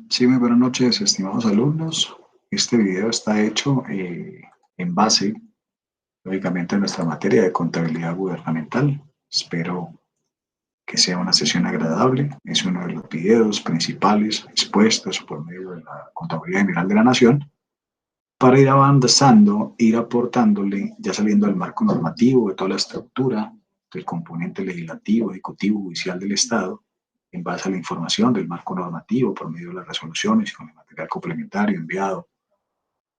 Sí, muy buenas noches, estimados alumnos. Este video está hecho en base, lógicamente, a nuestra materia de contabilidad gubernamental. Espero que sea una sesión agradable. Es uno de los videos principales expuestos por medio de la Contabilidad General de la Nación para ir avanzando, ir aportándole, ya saliendo del marco normativo, de toda la estructura del componente legislativo, ejecutivo, judicial del Estado, en base a la información del marco normativo por medio de las resoluciones y con el material complementario enviado,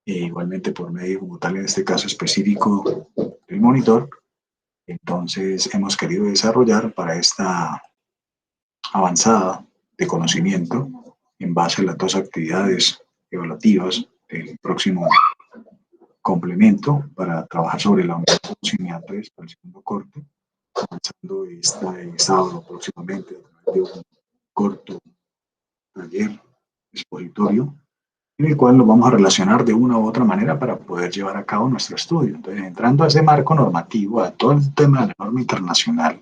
igualmente por medio, como tal, en este caso específico, del monitor. Entonces, hemos querido desarrollar para esta avanzada de conocimiento en base a las dos actividades evaluativas del próximo complemento para trabajar sobre la unidad 2 y unidad 3 para el segundo corte, comenzando este sábado próximamente a través de un corto taller expositorio en el cual nos vamos a relacionar de una u otra manera para poder llevar a cabo nuestro estudio. Entonces, entrando a ese marco normativo, a todo el tema de la norma internacional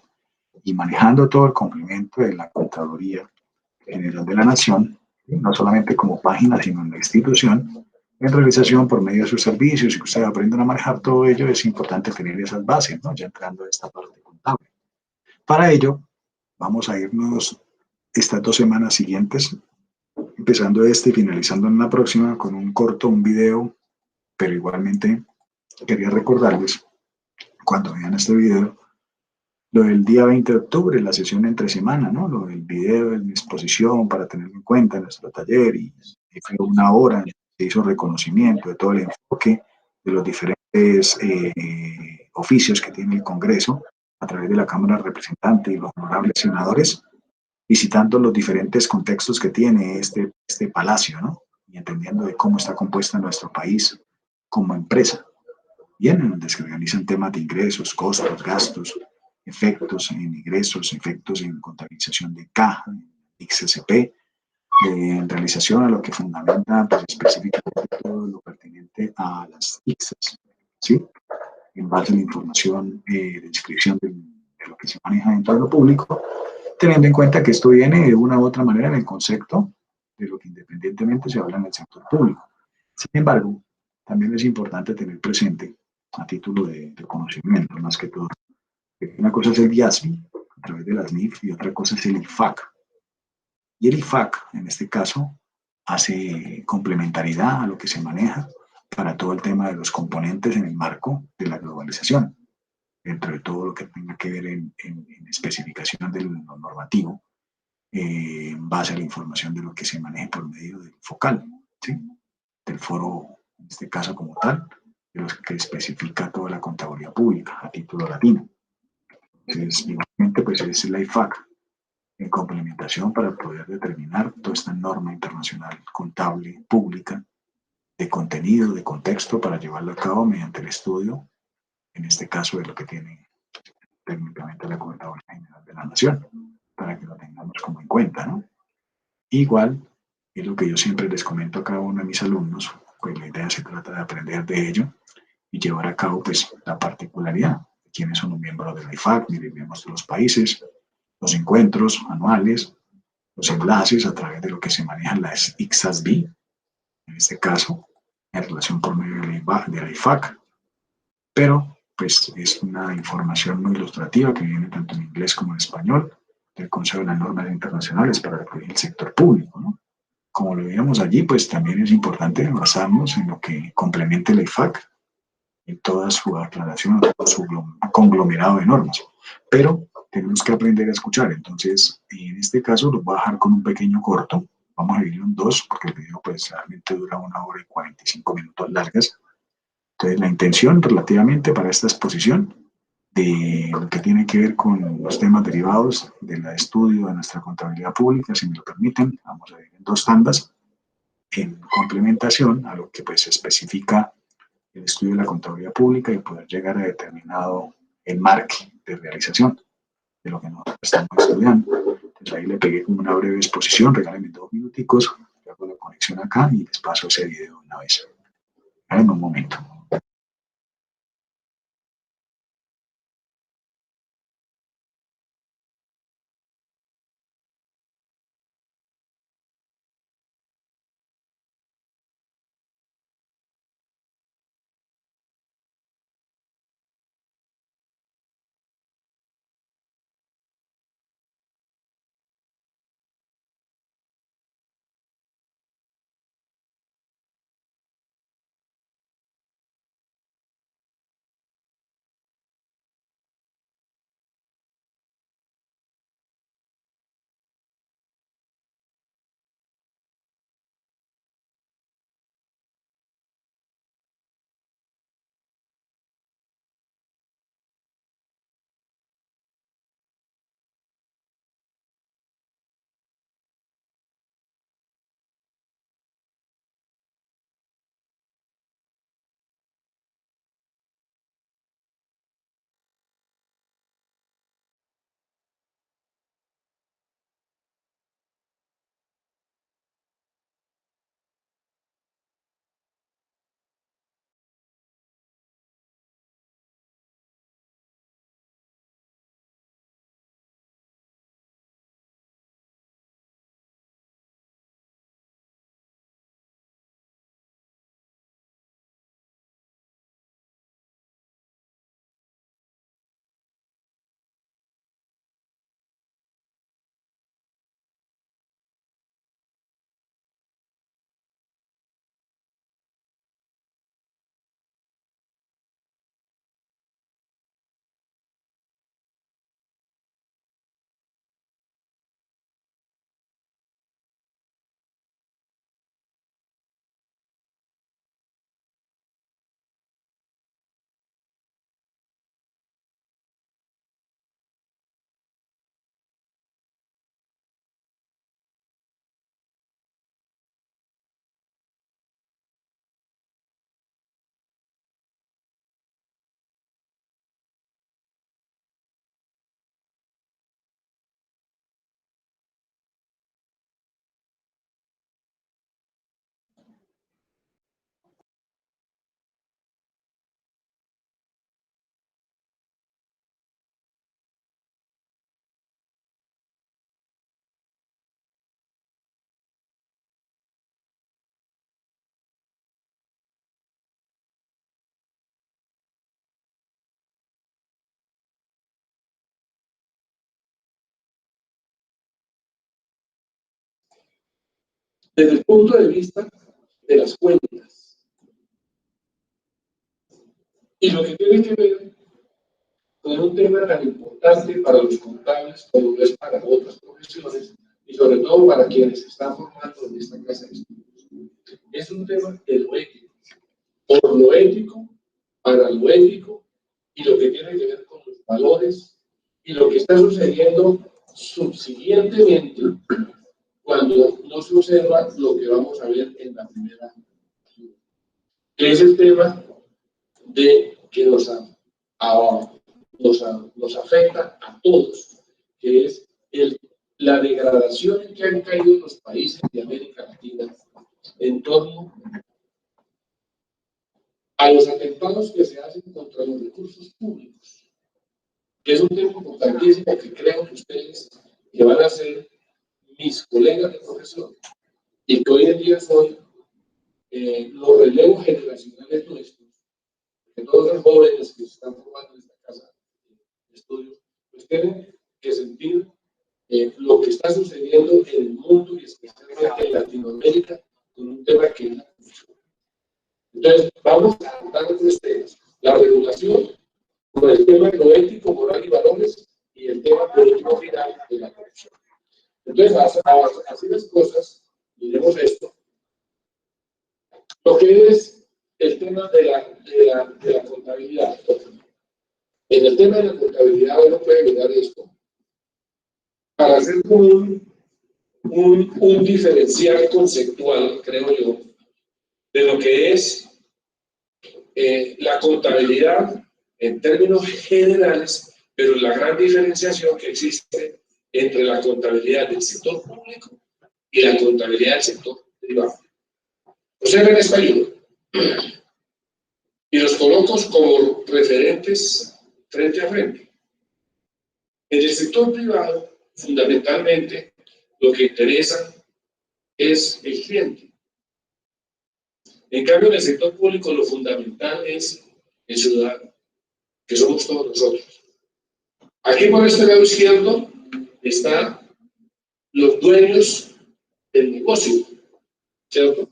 y manejando todo el complemento de la Contraloría General de la Nación, no solamente como página, sino en la institución, en realización por medio de sus servicios y que ustedes aprendan a manejar todo ello, es importante tener esas bases, ¿no? Ya entrando a esta parte contable. Para ello, vamos a irnos estas 2 semanas siguientes, empezando este y finalizando en la próxima con un corto, un video, pero igualmente quería recordarles, cuando vean este video, lo del día 20 de octubre, la sesión entre semana, ¿no? Lo del video en exposición para tenerlo en cuenta en nuestro taller y fue una hora, se hizo reconocimiento de todo el enfoque de los diferentes oficios que tiene el Congreso a través de la Cámara de Representantes y los honorables senadores, visitando los diferentes contextos que tiene este palacio, ¿no? Y entendiendo de cómo está compuesta nuestro país como empresa. Bien, en donde se organizan temas de ingresos, costos, gastos, efectos en ingresos, efectos en contabilización de caja, XSP, en realización a lo que fundamenta pues, específicamente todo lo pertinente a las ICSAS, ¿sí? En base a la información de inscripción de lo que se maneja dentro de lo público, teniendo en cuenta que esto viene de una u otra manera en el concepto de lo que independientemente se habla en el sector público. Sin embargo, también es importante tener presente, a título de conocimiento más que todo, que una cosa es el IASBI a través de las NIF y otra cosa es el IFAC. Y el IFAC, en este caso, hace complementariedad a lo que se maneja para todo el tema de los componentes en el marco de la globalización, dentro de todo lo que tenga que ver en especificación del normativo, en base a la información de lo que se maneje por medio del focal, ¿sí? Del foro, en este caso como tal, de los que especifica toda la contaduría pública a título latino. Entonces, igualmente, pues es la IFAC en complementación para poder determinar toda esta norma internacional contable pública de contenido, de contexto para llevarlo a cabo mediante el estudio, en este caso de lo que tiene técnicamente la Contaduría General de la Nación, para que lo tengamos como en cuenta, ¿no? Igual, es lo que yo siempre les comento a cada uno de mis alumnos, pues la idea se trata de aprender de ello y llevar a cabo pues la particularidad de quiénes son los miembros de la IFAC, ni los miembros de los países, los encuentros anuales, los enlaces a través de lo que se manejan las ICSASB, en este caso, en relación por medio de la IFAC, pero pues es una información muy ilustrativa que viene tanto en inglés como en español del Consejo de las Normas Internacionales para el sector público, ¿no? Como lo veíamos allí, pues también es importante basarnos en lo que complemente la IFAC en toda su aclaración, todo su conglomerado de normas. Pero tenemos que aprender a escuchar. Entonces, en este caso, los voy a dejar con un pequeño corto. Vamos a dividirlo en dos, porque el video pues realmente dura 1 hora y 45 minutos largas. Entonces, la intención relativamente para esta exposición de lo que tiene que ver con los temas derivados del estudio de nuestra contabilidad pública, si me lo permiten, vamos a dividir en dos tandas, en complementación a lo que pues especifica el estudio de la contabilidad pública y poder llegar a determinado enmarque de realización de lo que nosotros estamos estudiando. Entonces ahí le pegué como una breve exposición, regálenme 2 minuticos, hago la conexión acá y les paso ese video una vez. En un momento. desde el punto de vista de las cuentas. Y lo que tiene que ver con un tema tan importante para los contables como lo es para otras profesiones y sobre todo para quienes se están formando en esta clase de estudios. Es un tema de lo ético, por lo ético, para lo ético y lo que tiene que ver con los valores y lo que está sucediendo subsiguientemente cuando no se observa lo que vamos a ver en la primera, que es el tema de que nos afecta a todos, que es la degradación en que han caído los países de América Latina en torno a los atentados que se hacen contra los recursos públicos, que es un tema importantísimo que creo que ustedes, que van a ser mis colegas de profesión, y que hoy en día son los relevos generacionales nuestros, que todos los jóvenes que se están formando en esta casa de estudios, pues tienen que sentir lo que está sucediendo en el mundo y especialmente en Latinoamérica con un tema que es la corrupción. Entonces, vamos a tratar de tres temas: la regulación, con el tema de lo ético, moral y valores, y el tema político final de la corrupción. Entonces, así las cosas, miremos esto. Lo que es el tema de la contabilidad. En el tema de la contabilidad uno puede mirar esto para hacer un diferencial conceptual, creo yo, de lo que es la contabilidad en términos generales, pero la gran diferenciación que existe entre la contabilidad del sector público y la contabilidad del sector privado. Observen esta ayuda y los coloco como referentes frente a frente. En el sector privado, fundamentalmente, lo que interesa es el cliente. En cambio, en el sector público, lo fundamental es el ciudadano, que somos todos nosotros. Aquí por este lado izquierdo están los dueños del negocio, ¿cierto?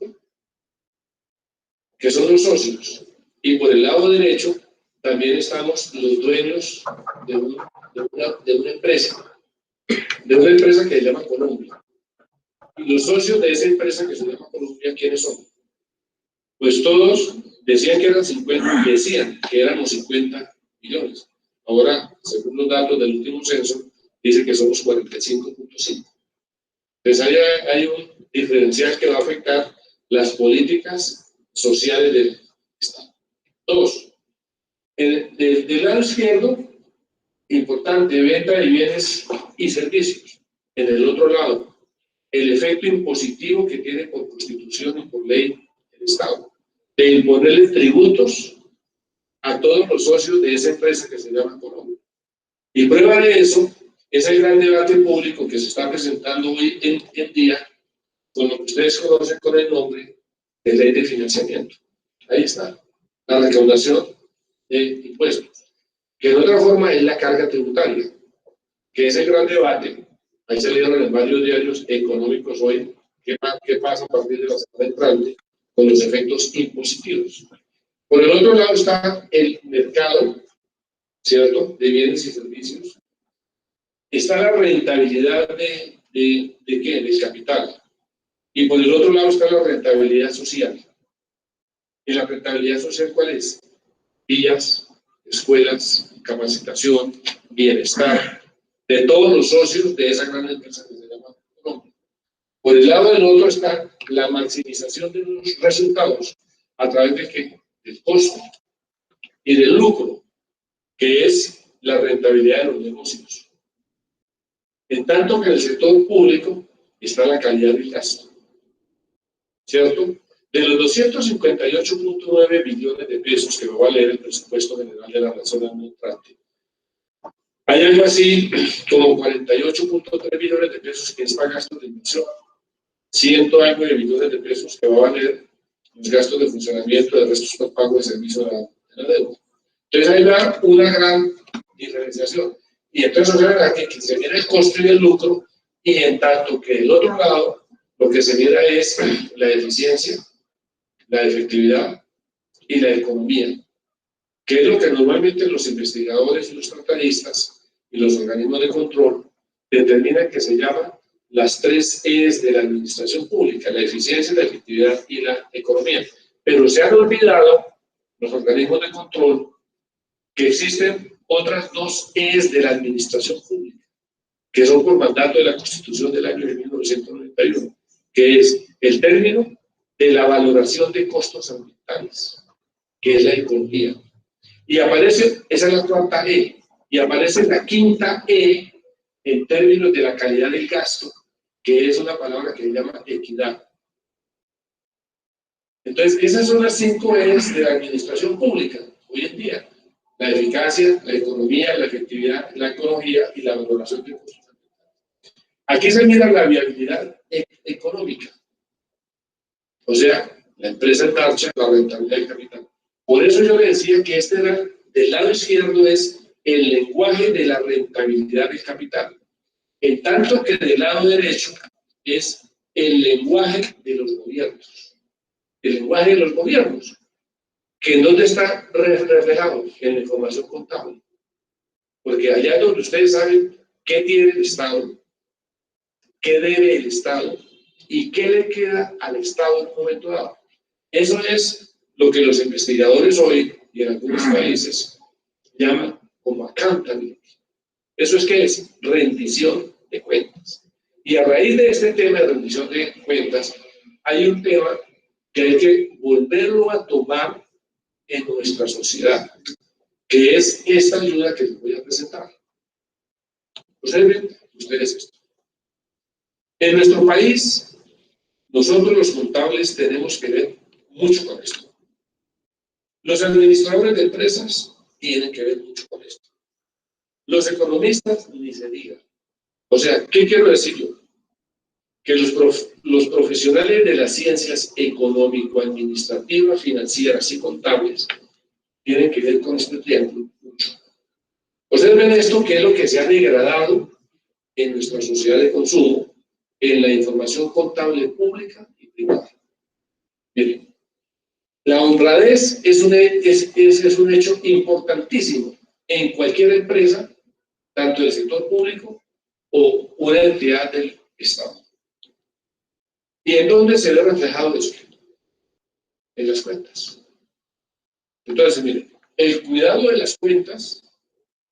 Que son los socios. Y por el lado derecho también estamos los dueños de una empresa que se llama Colombia. Y los socios de esa empresa que se llama Colombia, ¿quiénes son? Pues todos decían que éramos 50 millones. Ahora, según los datos del último censo, dice que somos 45.5. Entonces hay un diferencial que va a afectar las políticas sociales del Estado. Dos, del lado izquierdo, importante, venta de bienes y servicios. En el otro lado, el efecto impositivo que tiene por constitución y por ley el Estado, de imponerle tributos a todos los socios de esa empresa que se llama Colombia. Y prueba de eso es el gran debate público que se está presentando hoy en día con lo que ustedes conocen con el nombre de ley de financiamiento. Ahí está, la recaudación de impuestos, que de otra forma es la carga tributaria, que es el gran debate. Ahí salieron en varios diarios económicos hoy qué pasa a partir de la semana entrante con los efectos impositivos. Por el otro lado está el mercado, ¿cierto?, de bienes y servicios. Está la rentabilidad de ¿qué? Del capital. Y por el otro lado está la rentabilidad social. ¿Y la rentabilidad social cuál es? Vías, escuelas, capacitación, bienestar, de todos los socios de esa gran empresa que se llama Colombia. Por el lado del otro está la maximización de los resultados a través de ¿qué? Del costo y del lucro, que es la rentabilidad de los negocios. En tanto que en el sector público está la calidad del gasto, ¿cierto? De los 258.9 billones de pesos que me va a leer el presupuesto general de la Nación Administrativa, hay algo así como 48.3 billones de pesos que es para gastos de inversión, 100 algo de billones de pesos que va a valer los gastos de funcionamiento de restos por pago de servicio de la deuda. Entonces ahí va una gran diferenciación. Y entonces que se viene el costo y el lucro, y en tanto que del otro lado lo que se mira es la eficiencia, la efectividad y la economía, que es lo que normalmente los investigadores y los tratadistas y los organismos de control determinan que se llama las 3 E's de la administración pública: la eficiencia, la efectividad y la economía. Pero se han olvidado los organismos de control que existen otras 2 E's de la administración pública, que son por mandato de la Constitución del año de 1991, que es el término de la valoración de costos ambientales, que es la ecología. Y aparece, esa es la 4ª E, y aparece la 5ª E en términos de la calidad del gasto, que es una palabra que se llama equidad. Entonces, esas son las 5 E's de la administración pública hoy en día: la eficacia, la economía, la efectividad, la ecología y la valoración de costos ambientales. Aquí se mira la viabilidad económica, o sea, la empresa en marcha, la rentabilidad del capital. Por eso yo le decía que este era, del lado izquierdo, es el lenguaje de la rentabilidad del capital, en tanto que del lado derecho es el lenguaje de los gobiernos. El lenguaje de los gobiernos, que en dónde está reflejado, en la información contable. Porque allá es donde ustedes saben qué tiene el Estado, qué debe el Estado y qué le queda al Estado en un momento dado. Eso es lo que los investigadores hoy y en algunos países llaman como accountability. ¿Eso es qué es? Rendición de cuentas. Y a raíz de este tema de rendición de cuentas, hay un tema que hay que volverlo a tomar en nuestra sociedad, que es esta ayuda que les voy a presentar. Observen ustedes esto. En nuestro país, nosotros los contables tenemos que ver mucho con esto. Los administradores de empresas tienen que ver mucho con esto. Los economistas, ni se diga. O sea, ¿qué quiero decir yo? Que los profesionales de las ciencias económico-administrativas, financieras y contables tienen que ver con este triángulo mucho. Observen esto, que es lo que se ha degradado en nuestra sociedad de consumo, en la información contable pública y privada. Miren, la honradez es un hecho importantísimo en cualquier empresa, tanto del sector público o una entidad del Estado. ¿Y en dónde se ve reflejado eso? En las cuentas. Entonces, miren, el cuidado de las cuentas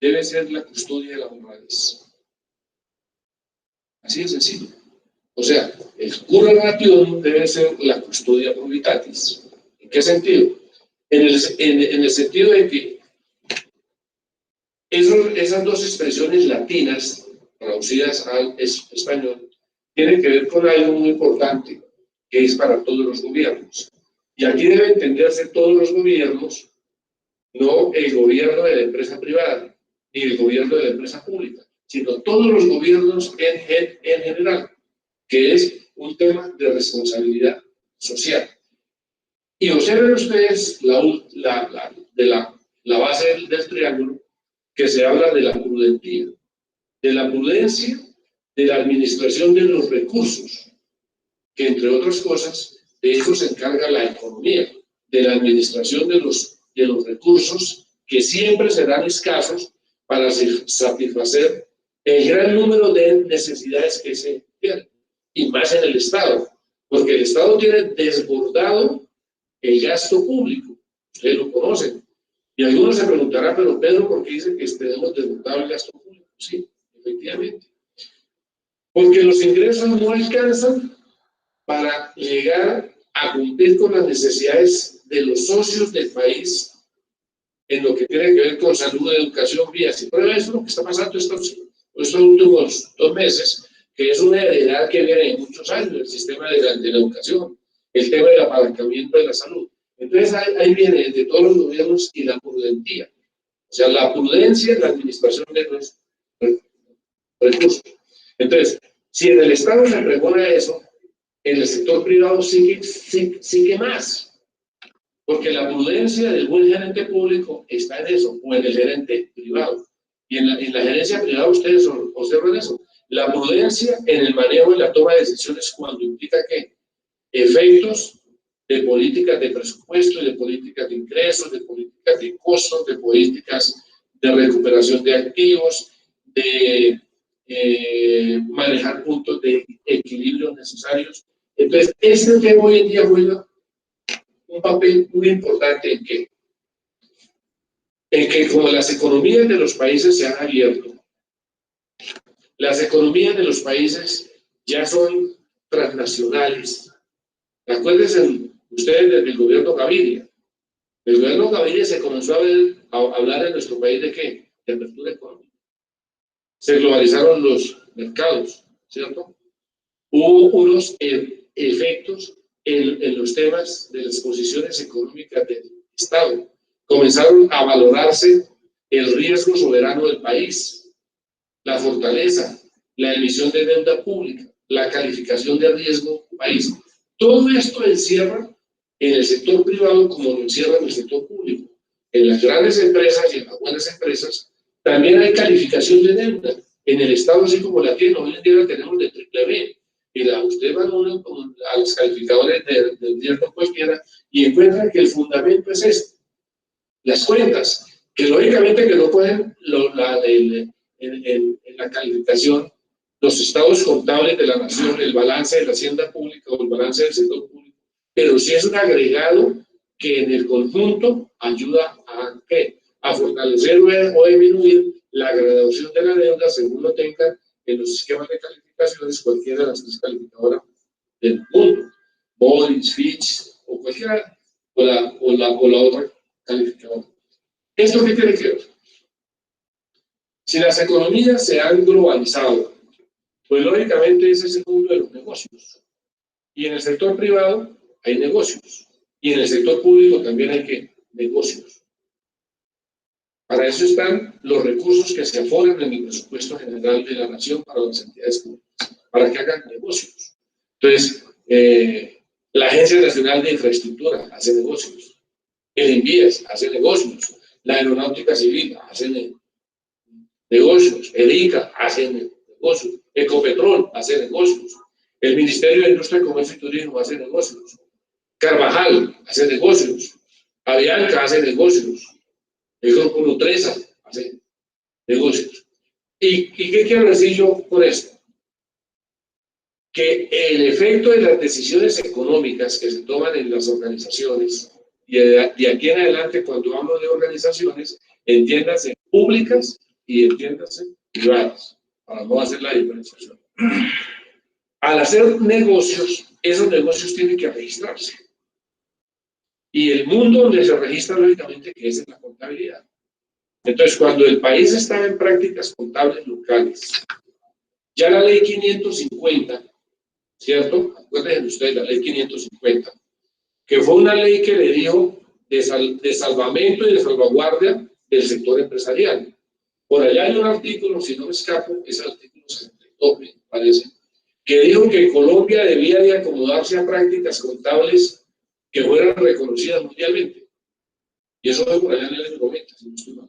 debe ser la custodia de la honradez. Así de sencillo. O sea, el curre ration debe ser la custodia probitatis. ¿En qué sentido? En el sentido de que esas 2 expresiones latinas traducidas al español tienen que ver con algo muy importante, que es para todos los gobiernos. Y aquí debe entenderse todos los gobiernos, no el gobierno de la empresa privada, ni el gobierno de la empresa pública, sino todos los gobiernos en general, que es un tema de responsabilidad social. Y observen ustedes la base del triángulo, que se habla de la prudencia, de la administración de los recursos, que entre otras cosas, de eso se encarga la economía, de la administración de los recursos, que siempre serán escasos para satisfacer el gran número de necesidades que se tienen, y más en el Estado, porque el Estado tiene desbordado el gasto público. Ustedes lo conocen. Y algunos se preguntarán, pero Pedro, ¿por qué dice que tenemos desbordado el gasto público? Sí, efectivamente. Porque los ingresos no alcanzan para llegar a cumplir con las necesidades de los socios del país en lo que tiene que ver con salud, educación, vías. Y prueba eso es lo que está pasando estos últimos 2 meses, que es una heredad que viene de muchos años, el sistema de la educación, el tema del apalancamiento de la salud. Entonces ahí viene de todos los gobiernos y la prudencia. O sea, la prudencia en la administración de los recursos. Entonces, si en el Estado se pregona eso, en el sector privado sí que más. Porque la prudencia del buen gerente público está en eso, o en el gerente privado. Y en la gerencia privada ustedes observan eso. La prudencia en el manejo y la toma de decisiones cuando implica que efectos de políticas de presupuesto, de políticas de ingresos, de políticas de costos, de políticas de recuperación de activos, de manejar puntos de equilibrio necesarios. Entonces, este tema hoy en día juega un papel muy importante en que como las economías de los países se han abierto, las economías de los países ya son transnacionales. Acuérdense ustedes del gobierno Gaviria. El gobierno Gaviria se comenzó a hablar en nuestro país de ¿qué? De apertura económica. Se globalizaron los mercados, ¿cierto? Hubo unos efectos en los temas de las posiciones económicas del Estado. Comenzaron a valorarse el riesgo soberano del país, la fortaleza, la emisión de deuda pública, la calificación de riesgo del país. Todo esto encierra en el sector privado como lo encierra en el sector público. En las grandes empresas y en las buenas empresas también hay calificación de deuda. En el Estado, así como la tiene, hoy en día la tenemos de triple B. Y usted va a los calificadores del riesgo cualquiera y encuentra que el fundamento es este. Las cuentas, que lógicamente que no pueden, en la calificación, los estados contables de la nación, el balance de la hacienda pública o el balance del sector público, pero sí es un agregado que en el conjunto ayuda a fortalecer o disminuir la graduación de la deuda según lo tengan en los esquemas de calificaciones cualquiera de las tres calificadoras del mundo, Moody's, Fitch o cualquiera, o la otra calificadora. ¿Esto qué tiene que ver? Si las economías se han globalizado, pues lógicamente ese es el mundo de los negocios. Y en el sector privado hay negocios. Y en el sector público también hay negocios. Para eso están los recursos que se aforan en el presupuesto general de la nación para las entidades públicas, para que hagan negocios. Entonces, la Agencia Nacional de Infraestructura hace negocios. El INVIES hace negocios. La Aeronáutica Civil hace negocios. El ICA hace negocios. Ecopetrol hace negocios. El Ministerio de Industria, Comercio y Turismo hace negocios. Carvajal hace negocios. Avianca hace negocios. El Grupo Nutresa hace negocios. ¿Y qué quiero decir yo con esto? Que el efecto de las decisiones económicas que se toman en las organizaciones, y de aquí en adelante cuando hablo de organizaciones, entiéndase públicas y entiéndase privadas, para no hacer la diferenciación. Al hacer negocios, esos negocios tienen que registrarse. Y el mundo donde se registra, lógicamente, que es en la contabilidad. Entonces, cuando el país estaba en prácticas contables locales, ya la ley 550, ¿cierto? Acuérdense ustedes, la ley 550, que fue una ley que le dio de salvamento y de salvaguardia del sector empresarial. Por allá hay un artículo, si no me escapo, es el artículo 62, me parece, que dijo que Colombia debía de acomodarse a prácticas contables que fueran reconocidas mundialmente. Y eso fue por allá en el año 90, si no estoy mal.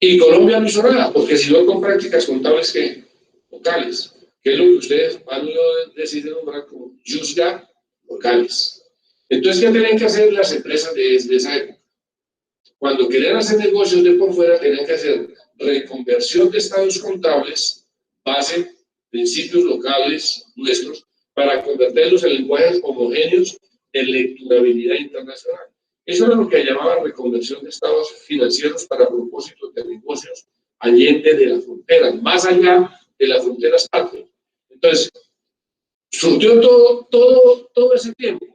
Y Colombia no hizo nada, porque siguió con prácticas contables locales, que es lo que ustedes van a decir de nombrar como JUSGAP locales. Entonces, ¿qué tenían que hacer las empresas de esa época? Cuando querían hacer negocios de por fuera, tenían que hacer reconversión de estados contables, base principios locales nuestros, para convertirlos en lenguajes homogéneos de lecturabilidad internacional. Eso era lo que llamaban reconversión de estados financieros para propósitos de negocios allende de la frontera, más allá de las fronteras patrias. Entonces, surgió todo ese tiempo.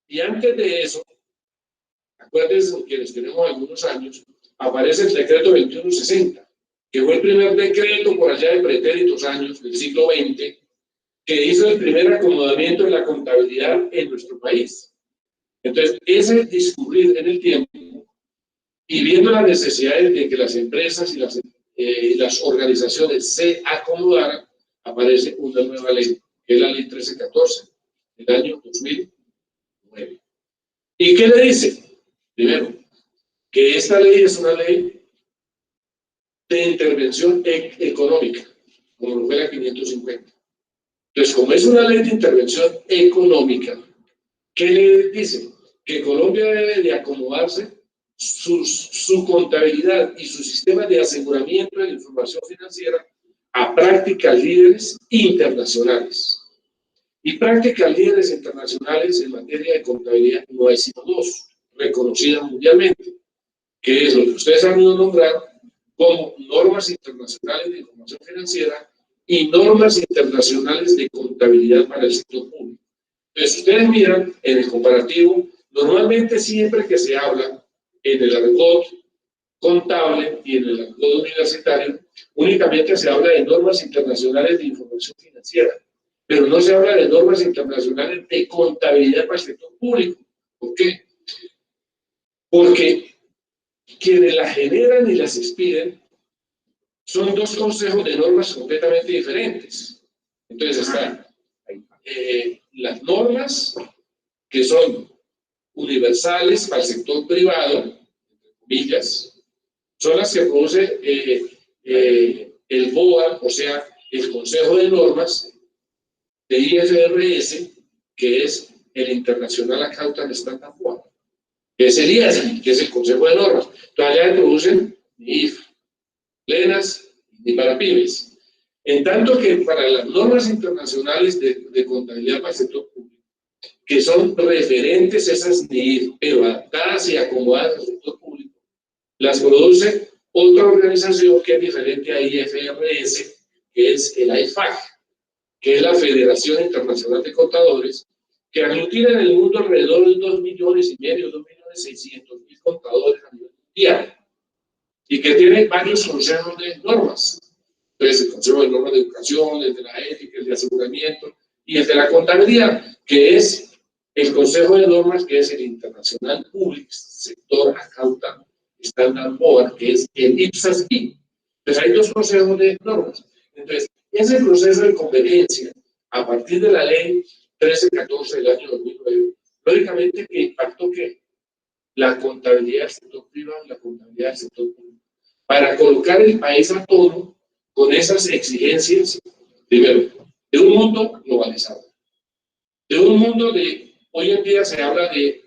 Y antes de eso, acuérdense, quienes tenemos algunos años, aparece el decreto 2160, que fue el primer decreto por allá de pretéritos años del siglo XX, que hizo el primer acomodamiento de la contabilidad en nuestro país. Entonces, ese discurrir en el tiempo y viendo las necesidades de que las empresas y las organizaciones se acomodaran, aparece una nueva ley, que es la ley 1314, del año 2009. ¿Y qué le dice? Primero, que esta ley es una ley de intervención económica. como lo fue la 550. Entonces, como es una ley de intervención económica, ¿qué le dice? Que Colombia debe de acomodarse su contabilidad y su sistema de aseguramiento de la información financiera a prácticas líderes internacionales. Y prácticas líderes internacionales en materia de contabilidad no hay sino dos, reconocidas mundialmente, que es lo que ustedes han ido a nombrar como normas internacionales de información financiera y normas internacionales de contabilidad para el sector público. Entonces, ustedes miran en el comparativo, normalmente siempre que se habla en el argot contable y en el argot universitario, únicamente se habla de normas internacionales de información financiera, pero no se habla de normas internacionales de contabilidad para el sector público. ¿Por qué? Porque quienes las generan y las expiden son dos consejos de normas completamente diferentes. Entonces están las normas que son universales para el sector privado, entre comillas, son las que produce el BOA, o sea, el Consejo de Normas de IFRS, que es el International Accounting Standard Board, que es el IASB, que es el Consejo de Normas. Entonces allá producen IF, plenas y para pymes. En tanto que para las normas internacionales de contabilidad para el sector público, que son referentes esas NIF, pero adaptadas y acomodadas al sector público, las produce otra organización que es diferente a IFRS, que es el IFAC, que es la Federación Internacional de Contadores, que aglutina en el mundo alrededor de 2,5 millones, 2.600.000 contadores a nivel mundial, y que tiene varios consejos de normas. Entonces, el Consejo de Normas de Educación, el de la Ética, el de Aseguramiento, y el de la Contabilidad, que es el Consejo de Normas, que es el International Public Sector Accounting Standard Board, que es el IPSAS-B. Entonces, hay dos consejos de normas. Entonces, ese proceso de convergencia, a partir de la ley 1314 del año 2009, lógicamente que impactó que la contabilidad del sector privado y la contabilidad del sector público, para colocar el país a tono con esas exigencias, primero, de un mundo globalizado, de un mundo de, hoy en día se habla de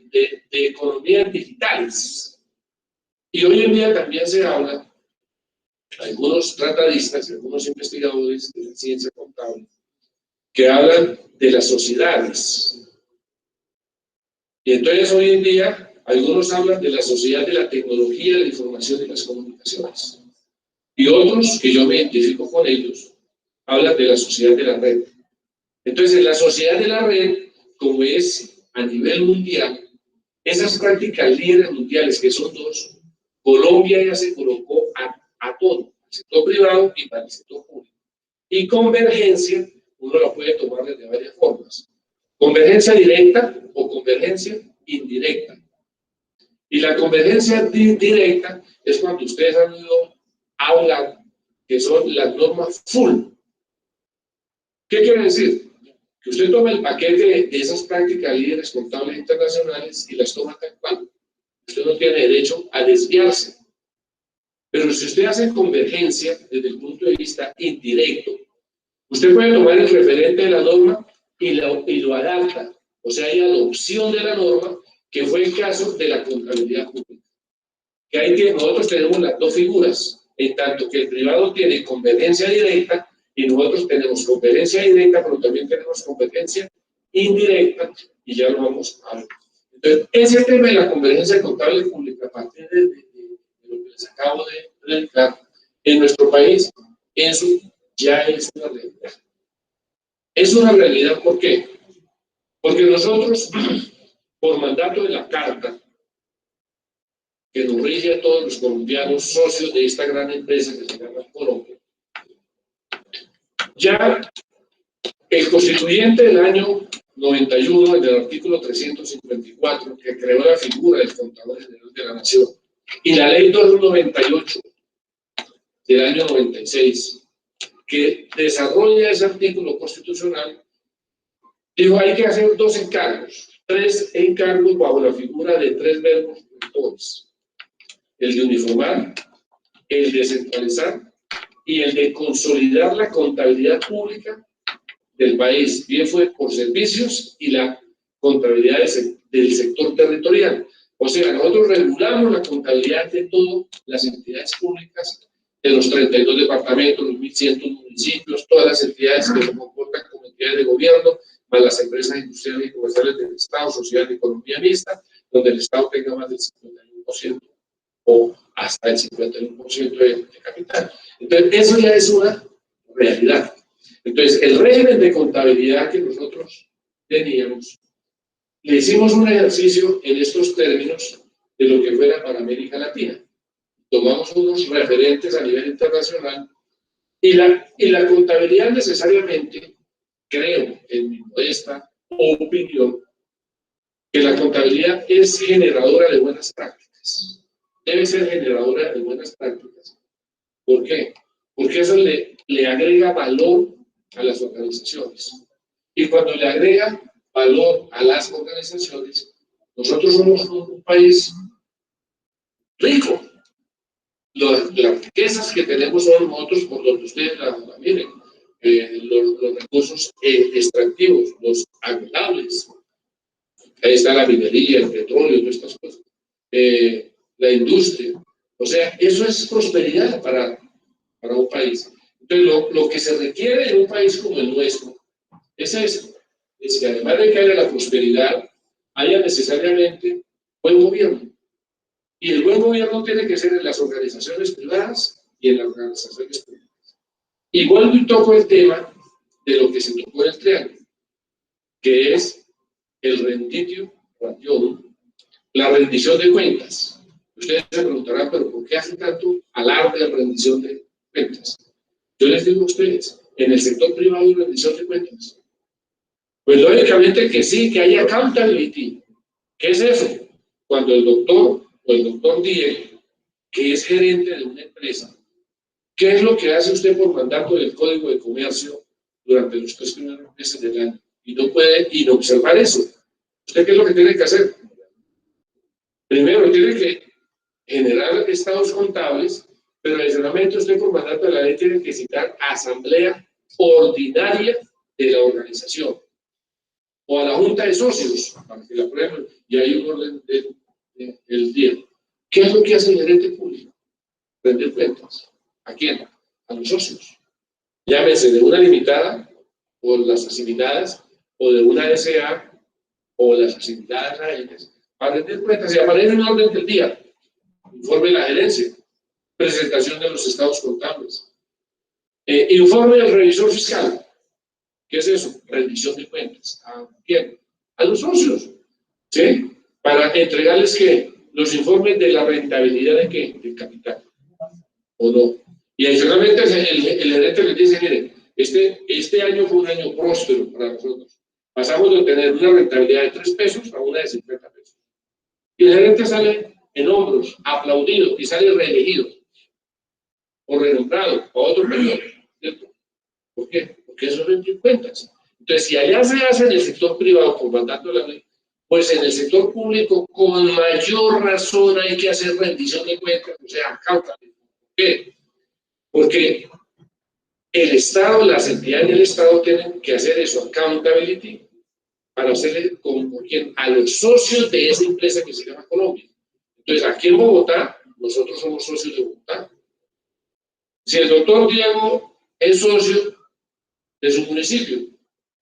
economías digitales, y hoy en día también se habla, algunos tratadistas, algunos investigadores de la ciencia contable, que hablan de las sociedades. Y entonces hoy en día algunos hablan de la sociedad de la tecnología, la información y las comunicaciones. Y otros, que yo me identifico con ellos, hablan de la sociedad de la red. Entonces, en la sociedad de la red, como es a nivel mundial, esas prácticas líderes mundiales, que son dos, Colombia ya se colocó a todo, al sector privado y para el sector público. Y convergencia, uno la puede tomar de varias formas. Convergencia directa o convergencia indirecta. Y la convergencia directa es cuando ustedes han ido a hablar, que son las normas full. ¿Qué quiere decir? Que usted toma el paquete de esas prácticas líderes contables internacionales y las toma tal cual. Usted no tiene derecho a desviarse. Pero si usted hace convergencia desde el punto de vista indirecto, usted puede tomar el referente de la norma y lo adapta. O sea, hay adopción de la norma, que fue el caso de la contabilidad pública. Que ahí nosotros tenemos las dos figuras, en tanto que el privado tiene convergencia directa y nosotros tenemos convergencia directa, pero también tenemos convergencia indirecta, y ya lo vamos a ver. Entonces, ese tema de la convergencia contable pública, a partir de lo que les acabo de explicar, en nuestro país, eso ya es una realidad. Es una realidad, ¿por qué? Porque nosotros, por mandato de la Carta, que nos rige a todos los colombianos socios de esta gran empresa que se llama Colombia, ya el constituyente del año 91, el del artículo 354, que creó la figura del Contador General de la Nación, y la ley 298 del año 96, que desarrolla ese artículo constitucional, dijo: hay que hacer 2 encargos, 3 encargos bajo la figura de 3 verbos rectores: el de uniformar, el de centralizar y el de consolidar la contabilidad pública del país, bien fue por servicios y la contabilidad del sector territorial. O sea, nosotros regulamos la contabilidad de todas las entidades públicas, de los 32 departamentos, los 1.100 municipios, todas las entidades que se comportan como entidades de gobierno, más las empresas industriales y comerciales del Estado, sociedad de economía mixta, donde el Estado tenga más del 51% o hasta el 51% de capital. Entonces, eso ya es una realidad. Entonces, el régimen de contabilidad que nosotros teníamos, le hicimos un ejercicio en estos términos de lo que fuera para América Latina. Tomamos unos referentes a nivel internacional y la contabilidad necesariamente, creo, en mi modesta opinión, que la contabilidad es generadora de buenas prácticas. Debe ser generadora de buenas prácticas. ¿Por qué? Porque eso le agrega valor a las organizaciones. Y cuando le agrega valor a las organizaciones, nosotros somos un país rico. Las riquezas que tenemos son nosotros, por donde ustedes la miren, los recursos extractivos, los agradables. Ahí está la minería, el petróleo, todas estas cosas. La industria. O sea, eso es prosperidad para un país. Entonces, lo que se requiere en un país como el nuestro es esto. Es que además de que haya la prosperidad, haya necesariamente buen gobierno. Y el buen gobierno tiene que ser en las organizaciones privadas y en las organizaciones públicas. Y vuelvo y toco el tema de lo que se tocó en el triángulo, que es el renditio rationum, la rendición de cuentas. Ustedes se preguntarán, pero ¿por qué hace tanto alarde de rendición de cuentas? Yo les digo a ustedes, ¿en el sector privado hay rendición de cuentas? Pues lógicamente que sí, que hay accountability. ¿Qué es eso? Cuando el doctor o el doctor Diego, que es gerente de una empresa, ¿qué es lo que hace usted por mandato del Código de Comercio durante los 3 primeros meses del año? Y no puede inobservar eso. ¿Usted qué es lo que tiene que hacer? Primero, tiene que generar estados contables, pero adicionalmente usted por mandato de la ley tiene que citar asamblea ordinaria de la organización o a la junta de socios para que la aprueben y hay un orden del día. ¿Qué es lo que hace el gerente público? Rendir cuentas. ¿A quién? A los socios. Llámese de una limitada o las asimiladas o de una SA o las asimiladas a ellas. Para rendir cuentas y aparece en orden del día. Informe de la gerencia. Presentación de los estados contables. Informe del revisor fiscal. ¿Qué es eso? Rendición de cuentas. ¿A quién? A los socios. ¿Sí? Para entregarles ¿qué? Los informes de la rentabilidad de ¿qué? Del capital. ¿O no? Y adicionalmente el gerente les dice, miren, este año fue un año próspero para nosotros. Pasamos de tener una rentabilidad de 3 pesos a una de 50 pesos. Y el gerente sale en hombros, aplaudido, y sale reelegido, o renombrado, o otro periodo. ¿Cierto? ¿Por qué? Porque eso es rendir cuentas. Entonces, si allá se hace en el sector privado por mandato de la ley, pues en el sector público, con mayor razón hay que hacer rendición de cuentas, o sea, accountability. ¿Por qué? Porque el Estado, las entidades del Estado tienen que hacer eso, accountability, para hacerle con quién, a los socios de esa empresa que se llama Colombia. Entonces, aquí en Bogotá, nosotros somos socios de Bogotá. Si el doctor Diego es socio de su municipio,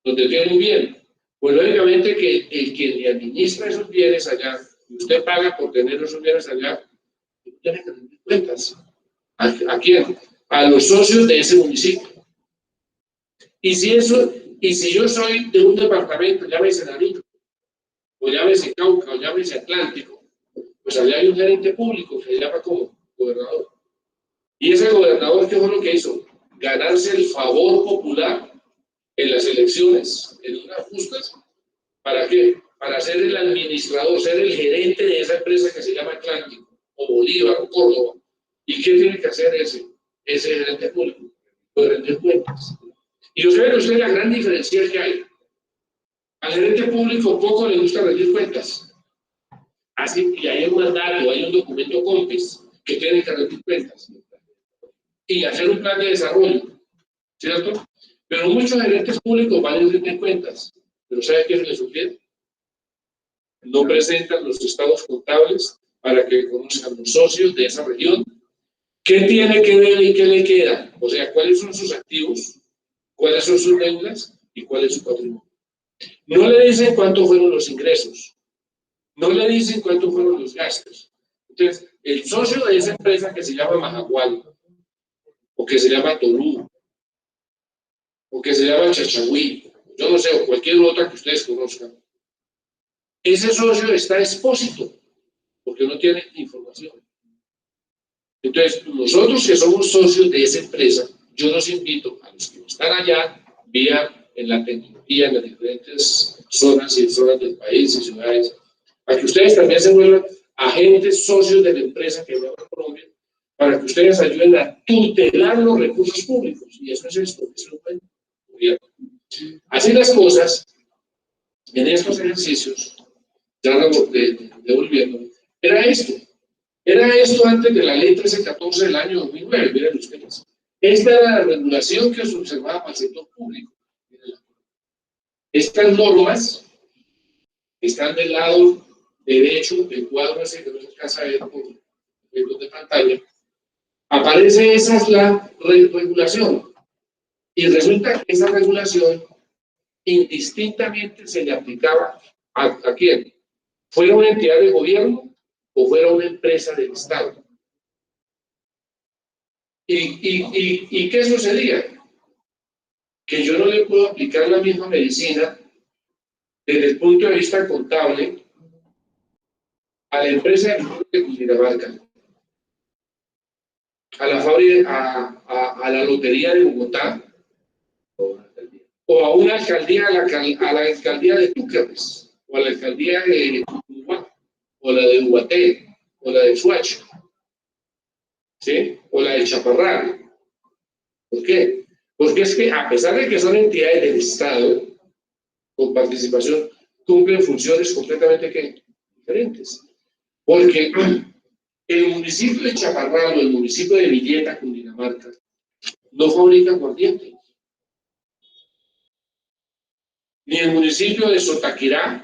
donde tiene un bien, pues lógicamente que el que le administra esos bienes allá, y usted paga por tener esos bienes allá, tiene que rendir cuentas. ¿A quién? A los socios de ese municipio. Y si yo soy de un departamento, llámese Nariño, o llámese Cauca, o llámese Atlántico, pues allá hay un gerente público que se llama como gobernador. Y ese gobernador, ¿qué fue lo que hizo? Ganarse el favor popular en las elecciones, en unas justas. ¿Para qué? Para ser el administrador, ser el gerente de esa empresa que se llama Atlántico, o Bolívar, o Córdoba. ¿Y qué tiene que hacer ese gerente público? Pues rendir cuentas. Y usted la gran diferencia que hay. Al gerente público poco le gusta rendir cuentas. Así que hay un mandato, hay un documento COMPES que tiene que rendir cuentas. y hacer un plan de desarrollo, ¿cierto? Pero muchos gerentes públicos van a rendir cuentas, pero ¿sabe qué se les sugiere? No presentan los estados contables para que conozcan los socios de esa región qué tiene que ver y qué le queda, o sea, cuáles son sus activos, cuáles son sus deudas y cuál es su patrimonio. No le dicen cuántos fueron los ingresos, no le dicen cuántos fueron los gastos. Entonces, el socio de esa empresa que se llama Majagual, o que se llama Tolú, o que se llama Chachagüí, yo no sé, o cualquier otra que ustedes conozcan, ese socio está expósito, porque no tiene información. Entonces, nosotros que somos socios de esa empresa, yo los invito a los que están allá, vía en la tecnología, en las diferentes zonas y zonas del país y ciudades, a que ustedes también se vuelvan agentes socios de la empresa que llama Colombia, para que ustedes ayuden a tutelar los recursos públicos. Y eso es esto, eso es un buen gobierno. Así las cosas, en estos ejercicios, ya devolviendo, era esto. Era esto antes de la ley 1314 del año 2009, miren ustedes. Esta era la regulación que se observaba para el sector público. Estas normas están del lado derecho del cuadro ese que no se alcanza a ver por efectos de pantalla. Aparece, esa es la regulación. Y resulta que esa regulación indistintamente se le aplicaba ¿a quién? ¿Fuera una entidad de gobierno o fuera una empresa del Estado? ¿Y qué sucedía? Que yo no le puedo aplicar la misma medicina desde el punto de vista contable a la empresa de Cundinamarca, a la fábrica, a la lotería de Bogotá, o a una alcaldía, a la alcaldía de Túquerres, o a la alcaldía de Uruguay, o la de Ubaté, o la de Suacho, ¿sí? O la de Chaparral. ¿Por qué? Porque es que a pesar de que son entidades del Estado, con participación, cumplen funciones completamente diferentes. Porque el municipio de Chaparral o el municipio de Villeta, Cundinamarca, no fabrica aguardiente. Ni el municipio de Sotaquirá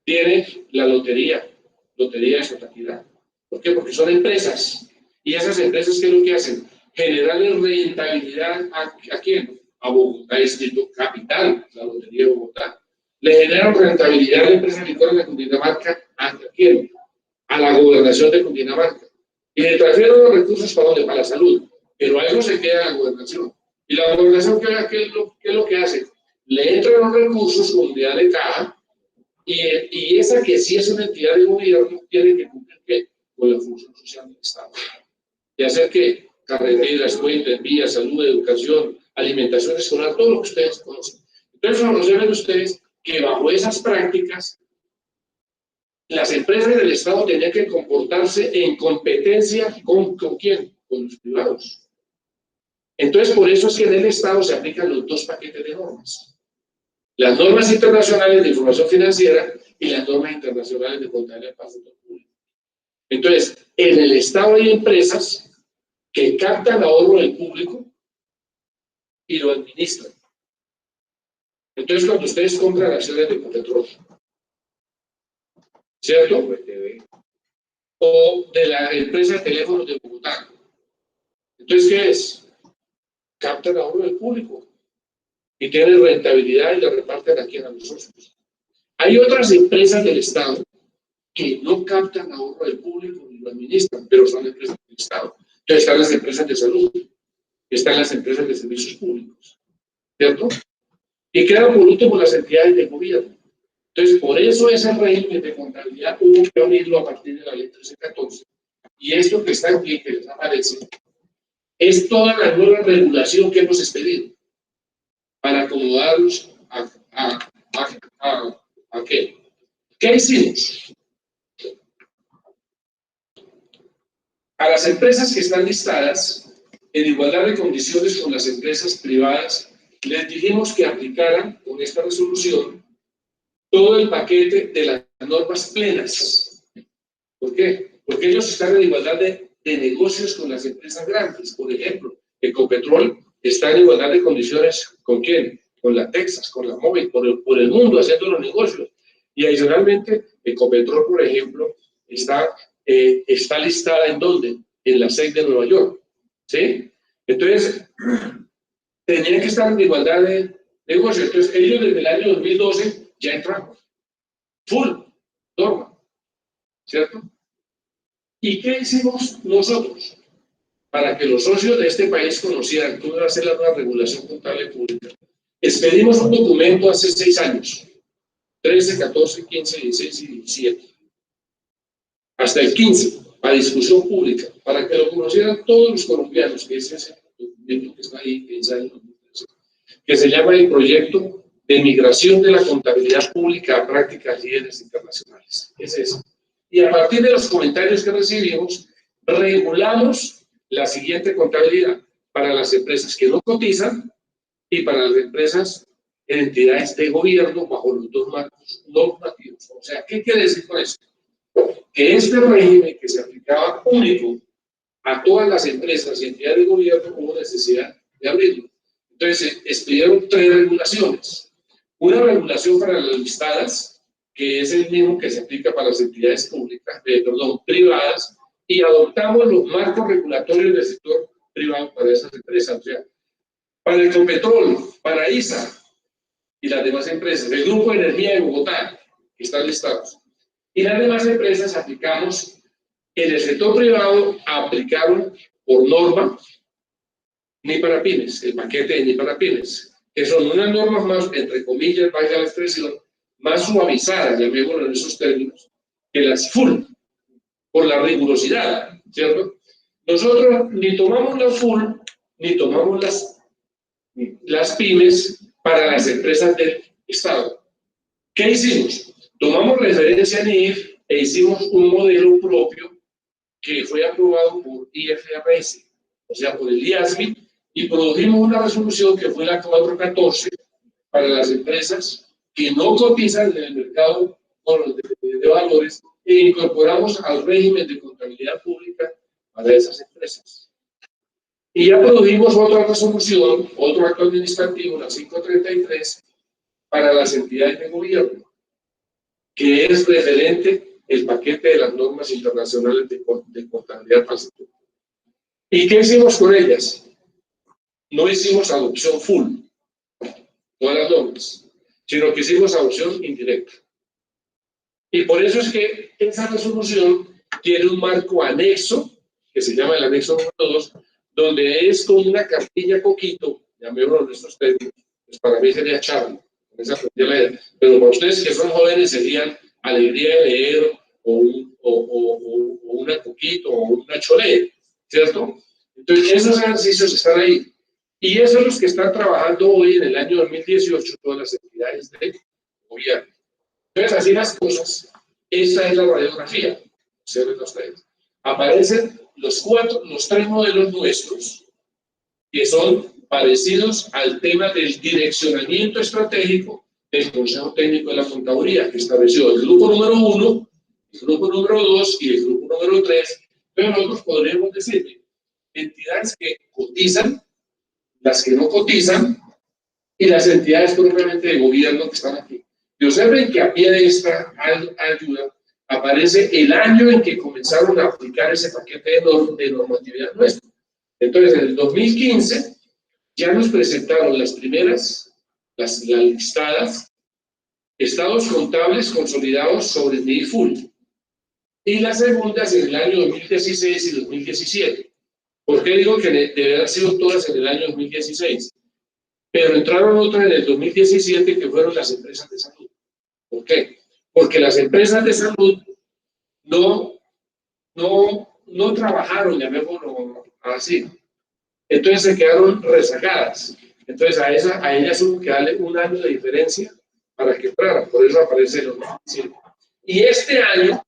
tiene la lotería de Sotaquirá. ¿Por qué? Porque son empresas. Y esas empresas, ¿qué es lo que hacen? Generarle rentabilidad ¿a quién? A Bogotá, Distrito Capital, la lotería de Bogotá. Le generan rentabilidad a la empresa licores de Cundinamarca, ¿a quién? A la gobernación de Cundinamarca. Y le transfieren los recursos ¿para dónde? Para la salud. Pero a eso se queda la gobernación. ¿Y la gobernación qué es lo que hace? Le entran los recursos con unidad de caja y esa que sí es una entidad de gobierno tiene que cumplir ¿qué? Con la función social del Estado. De hacer que carreteras, puentes, vías, salud, educación, alimentación escolar, todo lo que ustedes conocen. Entonces, conocen ustedes que bajo esas prácticas, las empresas del Estado tenían que comportarse en competencia ¿con quién? Con los privados. Entonces, por eso es que en el Estado se aplican los dos paquetes de normas. Las normas internacionales de información financiera y las normas internacionales de contabilidad para el sector público. Entonces, en el Estado hay empresas que captan ahorro del público y lo administran. Entonces, cuando ustedes compran acciones de Ecopetrol, ¿cierto? O de la empresa de teléfonos de Bogotá. Entonces, ¿qué es? Captan ahorro del público y tienen rentabilidad y la reparten aquí a los socios. Hay otras empresas del Estado que no captan ahorro del público ni lo administran, pero son empresas del Estado. Entonces están las empresas de salud, están las empresas de servicios públicos, ¿cierto? Y quedan por último las entidades de gobierno. Entonces, por eso ese régimen de contabilidad hubo que abrirlo a partir de la ley 1314. Y esto que está aquí, que les aparece, es toda la nueva regulación que hemos expedido para acomodarlos ¿a qué? ¿Qué hicimos? A las empresas que están listadas en igualdad de condiciones con las empresas privadas, les dijimos que aplicaran con esta resolución todo el paquete de las normas plenas. ¿Por qué? Porque ellos están en igualdad de de negocios con las empresas grandes. Por ejemplo, Ecopetrol está en igualdad de condiciones ¿con quién? Con la Texas, con la Móvil, por el mundo haciendo los negocios. Y adicionalmente, Ecopetrol, por ejemplo, está listada ¿en dónde? En la SEC de Nueva York. ¿Sí? Entonces, tenían que estar en igualdad de negocios. Entonces, ellos desde el año 2012 ya entraron. Full, norma. ¿Cierto? ¿Y qué hicimos nosotros? Para que los socios de este país conocieran cómo iba a ser la nueva regulación contable pública. Expedimos un documento hace 6 años. 13, 14, 15, 16 y 17. Hasta el 15, a discusión pública, para que lo conocieran todos los colombianos, que es ese documento que está ahí, que se llama el Proyecto de Migración de la Contabilidad Pública a Prácticas Líderes Internacionales. Es eso. Y a partir de los comentarios que recibimos, regulamos la siguiente contabilidad para las empresas que no cotizan y para las empresas en entidades de gobierno bajo los 2 marcos normativos. O sea, ¿qué quiere decir con eso? Que este régimen que se aplicaba único a todas las empresas y entidades de gobierno hubo necesidad de abrirlo. Entonces, expidieron 3 regulaciones. Una regulación para las listadas, que es el mismo que se aplica para las entidades públicas, privadas, y adoptamos los marcos regulatorios del sector privado para esas empresas. O sea, para Ecopetrol, para ISA y las demás empresas, el Grupo de Energía de Bogotá, que están listados. Y las demás empresas aplicamos, en el sector privado aplicaron por norma ni para pymes, el paquete de ni para pymes, que son unas normas más, entre comillas, valga la expresión, más suavizadas, llamémoslo en esos términos, que las full, por la rigurosidad, ¿cierto? Nosotros ni tomamos las full, ni tomamos las pymes para las empresas del Estado. ¿Qué hicimos? Tomamos referencia a NIF e hicimos un modelo propio que fue aprobado por IFRS, o sea, por el IASMI, y produjimos una resolución que fue la 414 para las empresas que no cotizan en el mercado de valores e incorporamos al régimen de contabilidad pública para esas empresas. Y ya produjimos otra resolución, otro acto administrativo, la 533, para las entidades de gobierno, que es referente el paquete de las normas internacionales de contabilidad para el sector. ¿Y qué hicimos con ellas? No hicimos adopción full, todas las normas, sino que hicimos adopción indirecta. Y por eso es que esa resolución tiene un marco anexo, que se llama el anexo número 2, donde es con una cartilla poquito, llamémoslo en estos términos, pues para mí sería charla, pero para ustedes que son jóvenes serían alegría de leer o una poquito o una chole, ¿cierto? Entonces esos ejercicios están ahí. Y esos son los que están trabajando hoy en el año 2018 todas las entidades de gobierno. Entonces, así las cosas, esta es la radiografía. Observen ustedes. Aparecen los 3 modelos nuestros, que son parecidos al tema del direccionamiento estratégico del Consejo Técnico de la Contaduría, que estableció el grupo número 1, el grupo número 2 y el grupo número 3, pero nosotros podríamos decir entidades que cotizan, las que no cotizan, y las entidades propiamente de gobierno que están aquí. Y observen que a pie de esta ayuda aparece el año en que comenzaron a aplicar ese paquete de normatividad nuestro. Entonces, en el 2015 ya nos presentaron las primeras, las listadas, estados contables consolidados sobre NIF full. Y las segundas en el año 2016 y 2017. ¿Por qué digo que deben haber sido todas en el año 2016? Pero entraron otras en el 2017 que fueron las empresas de salud. ¿Por qué? Porque las empresas de salud no trabajaron, llamémoslo así. Entonces se quedaron rezagadas. Entonces a ellas hubo que darle un año de diferencia para que entraran. Por eso aparece el 2017. Y este año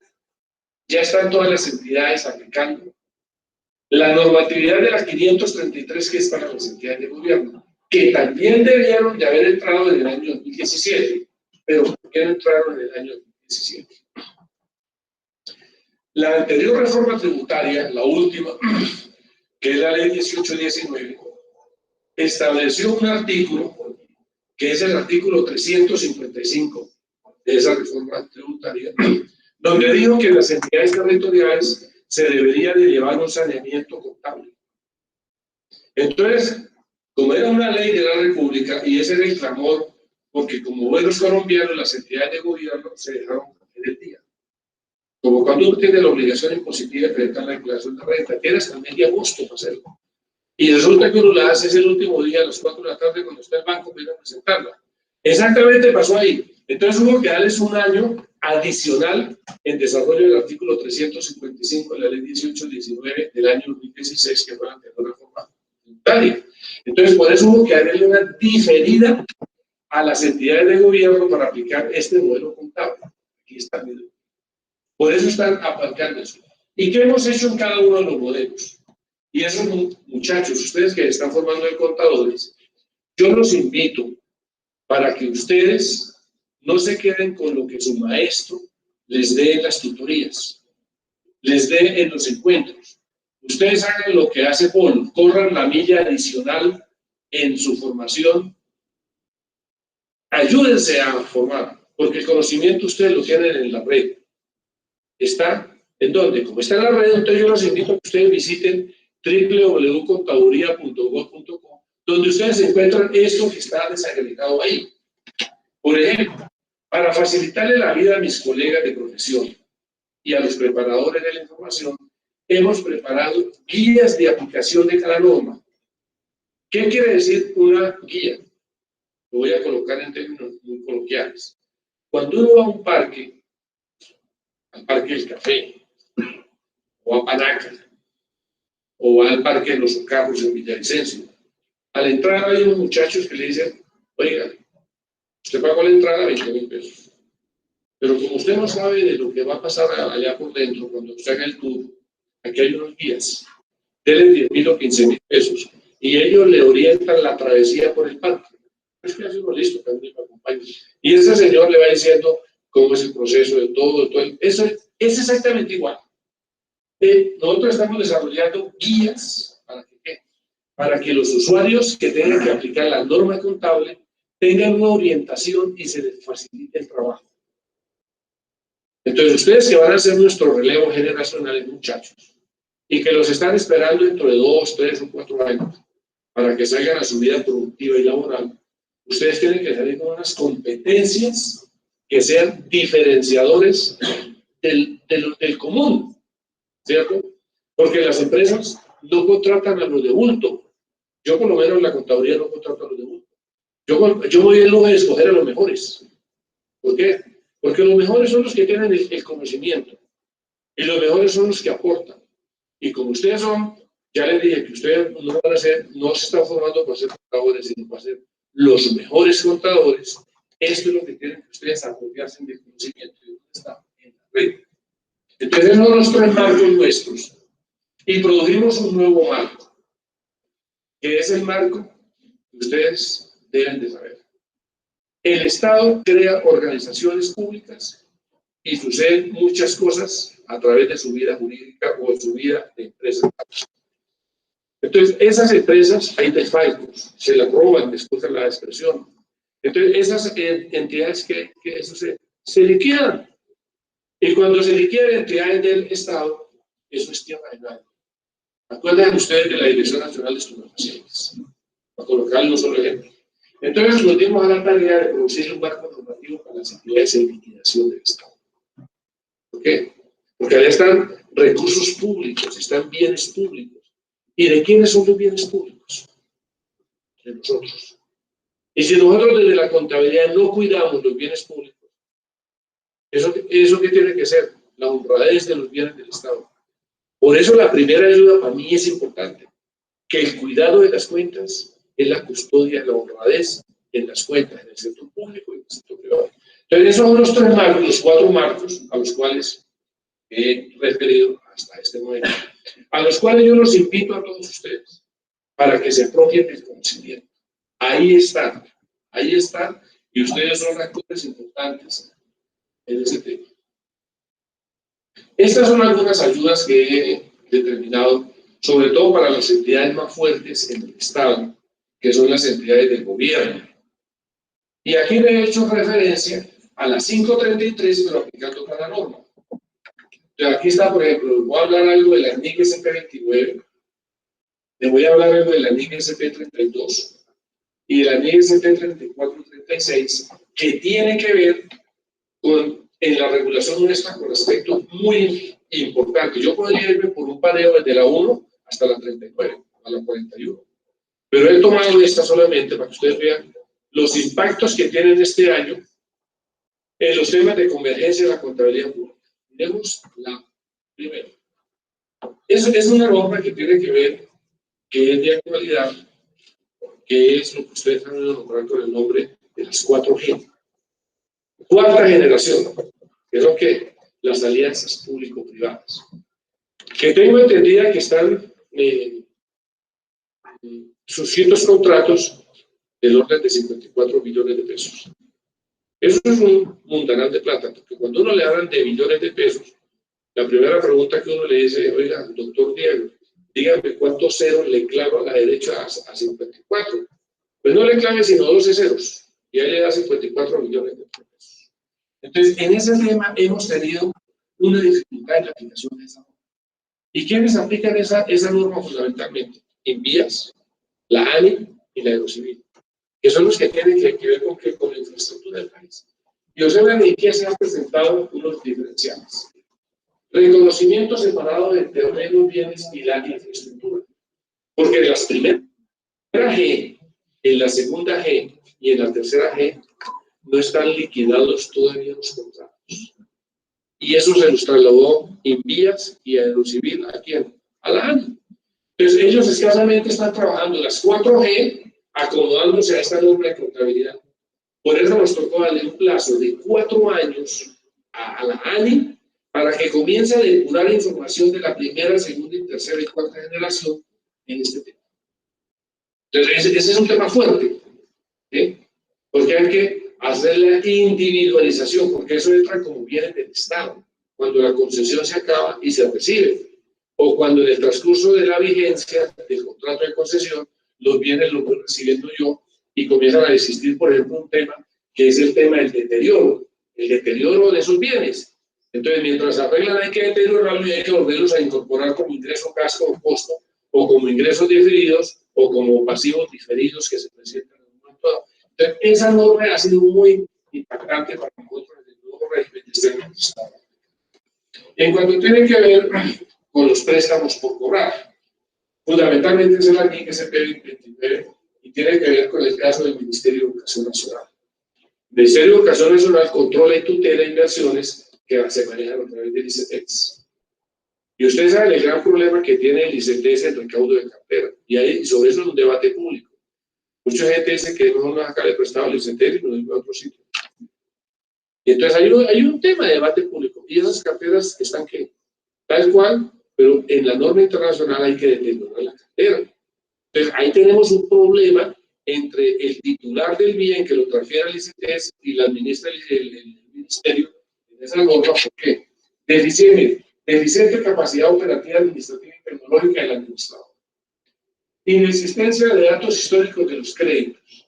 ya están todas las entidades aplicando la normatividad de las 533 que es para las entidades de gobierno, que también debieron de haber entrado en el año 2017, pero ¿por qué no entraron en el año 2017? La anterior reforma tributaria, la última, que es la ley 1819, estableció un artículo, que es el artículo 355 de esa reforma tributaria, donde dijo que las entidades territoriales se debería de llevar un saneamiento contable. Entonces, como era una ley de la República, y ese era el clamor, porque como buenos colombianos, las entidades de gobierno se dejaron en el día. Como cuando uno tiene la obligación impositiva de presentar la declaración de renta, tiene hasta el mes de agosto para hacerlo. Y resulta que uno la hace ese último día a las 4 de la tarde cuando está el banco para ir a presentarla. Exactamente pasó ahí. Entonces hubo que darles un año adicional en desarrollo del artículo 355 de la ley 1819 del año 2016, que fue la anterior reforma tributaria. Entonces por eso hubo que darle una diferida a las entidades de gobierno para aplicar este modelo contable. Aquí está el video. Por eso están aplicando eso. ¿Y qué hemos hecho en cada uno de los modelos? Y esos muchachos, ustedes que están formando de contadores, yo los invito para que ustedes no se queden con lo que su maestro les dé en las tutorías, les dé en los encuentros. Ustedes hagan lo que hace Polo, corran la milla adicional en su formación, ayúdense a formar, porque el conocimiento ustedes lo tienen en la red. ¿Está en dónde? Como está en la red, entonces yo los invito a que ustedes visiten www.contaduría.gov.co, donde ustedes encuentran esto que está desagregado ahí. Por ejemplo, para facilitarle la vida a mis colegas de profesión y a los preparadores de la información, hemos preparado guías de aplicación de cada norma. ¿Qué quiere decir una guía? Lo voy a colocar en términos muy coloquiales. Cuando uno va a un parque, al Parque del Café, o a Panaca, o al Parque de los Socarros en Villavicencio, a la entrada hay unos muchachos que le dicen, oiga, usted pagó la entrada 20.000 pesos, pero como usted no sabe de lo que va a pasar allá por dentro cuando usted haga el tour, aquí hay unos guías, denle 10.000 o 15.000 pesos, y ellos le orientan la travesía por el parque. Es que así no, listo, también me acompaña. Y ese señor le va diciendo cómo es el proceso de todo. Eso es exactamente igual. Nosotros estamos desarrollando guías para que los usuarios que tengan que aplicar la norma contable tengan una orientación y se les facilite el trabajo. Entonces, ustedes que van a hacer nuestro relevo generacional, muchachos, y que los están esperando dentro de 2, 3 o 4 años para que salgan a su vida productiva y laboral, ustedes tienen que salir con unas competencias que sean diferenciadores del común, ¿cierto? Porque las empresas no contratan a los de bulto. Yo por lo menos en la contaduría no contrato a los de bulto. Yo voy el lujo de escoger a los mejores. ¿Por qué? Porque los mejores son los que tienen el conocimiento. Y los mejores son los que aportan. Y como ustedes son, ya les dije que ustedes no van a ser, no se están formando para ser contadores, sino para ser los mejores contadores. Esto es lo que tienen que ustedes apropiarse del conocimiento y donde está en la red. Entonces, esos son los 3 marcos nuestros. Y produjimos un nuevo marco, que es el marco que ustedes deben de saber. El Estado crea organizaciones públicas y suceden muchas cosas a través de su vida jurídica o su vida de empresa. Entonces, esas empresas hay desfalcos, se las roban después de la expresión. Entonces, esas entidades que eso se liquidan. Y cuando se liquidan entidades del Estado, eso es tierra de nadie. Acuérdense ustedes de la Dirección Nacional de Estupefacientes, para colocarle un solo ejemplo. Entonces, nos dimos a la tarea de producir un marco normativo para las entidades en liquidación del Estado. ¿Por qué? Porque allá están recursos públicos, están bienes públicos. ¿Y de quiénes son los bienes públicos? De nosotros. Y si nosotros desde la contabilidad no cuidamos los bienes públicos, ¿eso qué tiene que ser? La honradez de los bienes del Estado. Por eso la primera ayuda para mí es importante, que el cuidado de las cuentas es la custodia de la honradez en las cuentas, en el sector público y en el sector privado. Entonces, esos son los 3 marcos, los 4 marcos a los cuales he referido hasta este momento, a los cuales yo los invito a todos ustedes para que se apropien del conocimiento. Ahí están, y ustedes son actores importantes en ese tema. Estas son algunas ayudas que he determinado, sobre todo para las entidades más fuertes en el Estado, que son las entidades del gobierno. Y aquí le he hecho referencia a las 533, pero aplicando cada norma. Entonces, aquí está, por ejemplo, voy a hablar algo de la NIC SP29, le voy a hablar algo de la NIC SP32 y de la NIC SP3436, que tiene que ver en la regulación nuestra con aspectos muy importantes. Yo podría irme por un paneo desde la 1 hasta la 39, a la 41. Pero he tomado esta solamente para que ustedes vean los impactos que tienen este año en los temas de convergencia de la contabilidad pública. Miremos la primera. Es una norma que tiene que ver, que es de actualidad, que es lo que ustedes han oído nombrar con el nombre de las 4G. Cuarta generación, que es lo que las alianzas público-privadas. Que tengo entendida que están suscritos contratos del orden de 54 billones de pesos. Eso es un mundanal de plata, porque cuando uno le hablan de billones de pesos, la primera pregunta que uno le dice, oiga, doctor Diego, dígame cuántos ceros le clavo a la derecha a 54. Pues no le clave sino 12 ceros, y ahí le da 54 millones de pesos. Entonces, en ese tema hemos tenido una dificultad en la aplicación de esa norma. ¿Y quiénes aplican esa norma fundamentalmente? Invías, la ANI y la Aerocivil, que son los que tienen que ver con la infraestructura del país. Y observen en qué se han presentado unos diferenciales. Reconocimiento separado de terrenos, bienes y la infraestructura. Porque en las primeras G, en la segunda G y en la tercera G no están liquidados todavía los contratos. Y eso se los trasladó Invías y Aerocivil ¿a quién? A la ANI. Entonces ellos escasamente están trabajando las 4G acomodándose a esta norma de contabilidad. Por eso nos tocó darle un plazo de 4 años a la ANI para que comience a depurar información de la primera, segunda, tercera y cuarta generación en este tema. Entonces, ese es un tema fuerte, ¿sí? Porque hay que hacer la individualización, porque eso entra como bienes del Estado, cuando la concesión se acaba y se recibe, o cuando en el transcurso de la vigencia del contrato de concesión, los bienes los voy recibiendo yo y comienzan a existir, por ejemplo, un tema que es el tema del deterioro, el deterioro de esos bienes. Entonces, mientras arreglan, hay que deteriorarlo y hay que volverlos a incorporar como ingreso, gasto o costo, o como ingresos diferidos, o como pasivos diferidos que se presentan en un momento dado. Entonces, esa norma ha sido muy impactante para nosotros en el nuevo régimen de este Estado. En cuanto tiene que ver con los préstamos por cobrar, fundamentalmente es la NIC SP29 y tiene que ver con el caso del Ministerio de Educación Nacional. El Ministerio de Educación Nacional controla y tutela inversiones que se manejan a través del ICETEX. Y ustedes saben el gran problema que tiene el ICETEX en el recaudo de cartera. Y sobre eso es un debate público. Mucha gente dice que no van a sacarle prestado al ICETEX y no ir a otro sitio. Y entonces hay un tema de debate público. Y esas carteras están que tal cual, pero en la norma internacional hay que determinar la cartera. Entonces ahí tenemos un problema entre el titular del bien que lo transfiere al ICETEX y la administra el ministerio en esa norma. ¿Por qué? Deficiente capacidad operativa, administrativa y tecnológica del administrador. Inexistencia de datos históricos de los créditos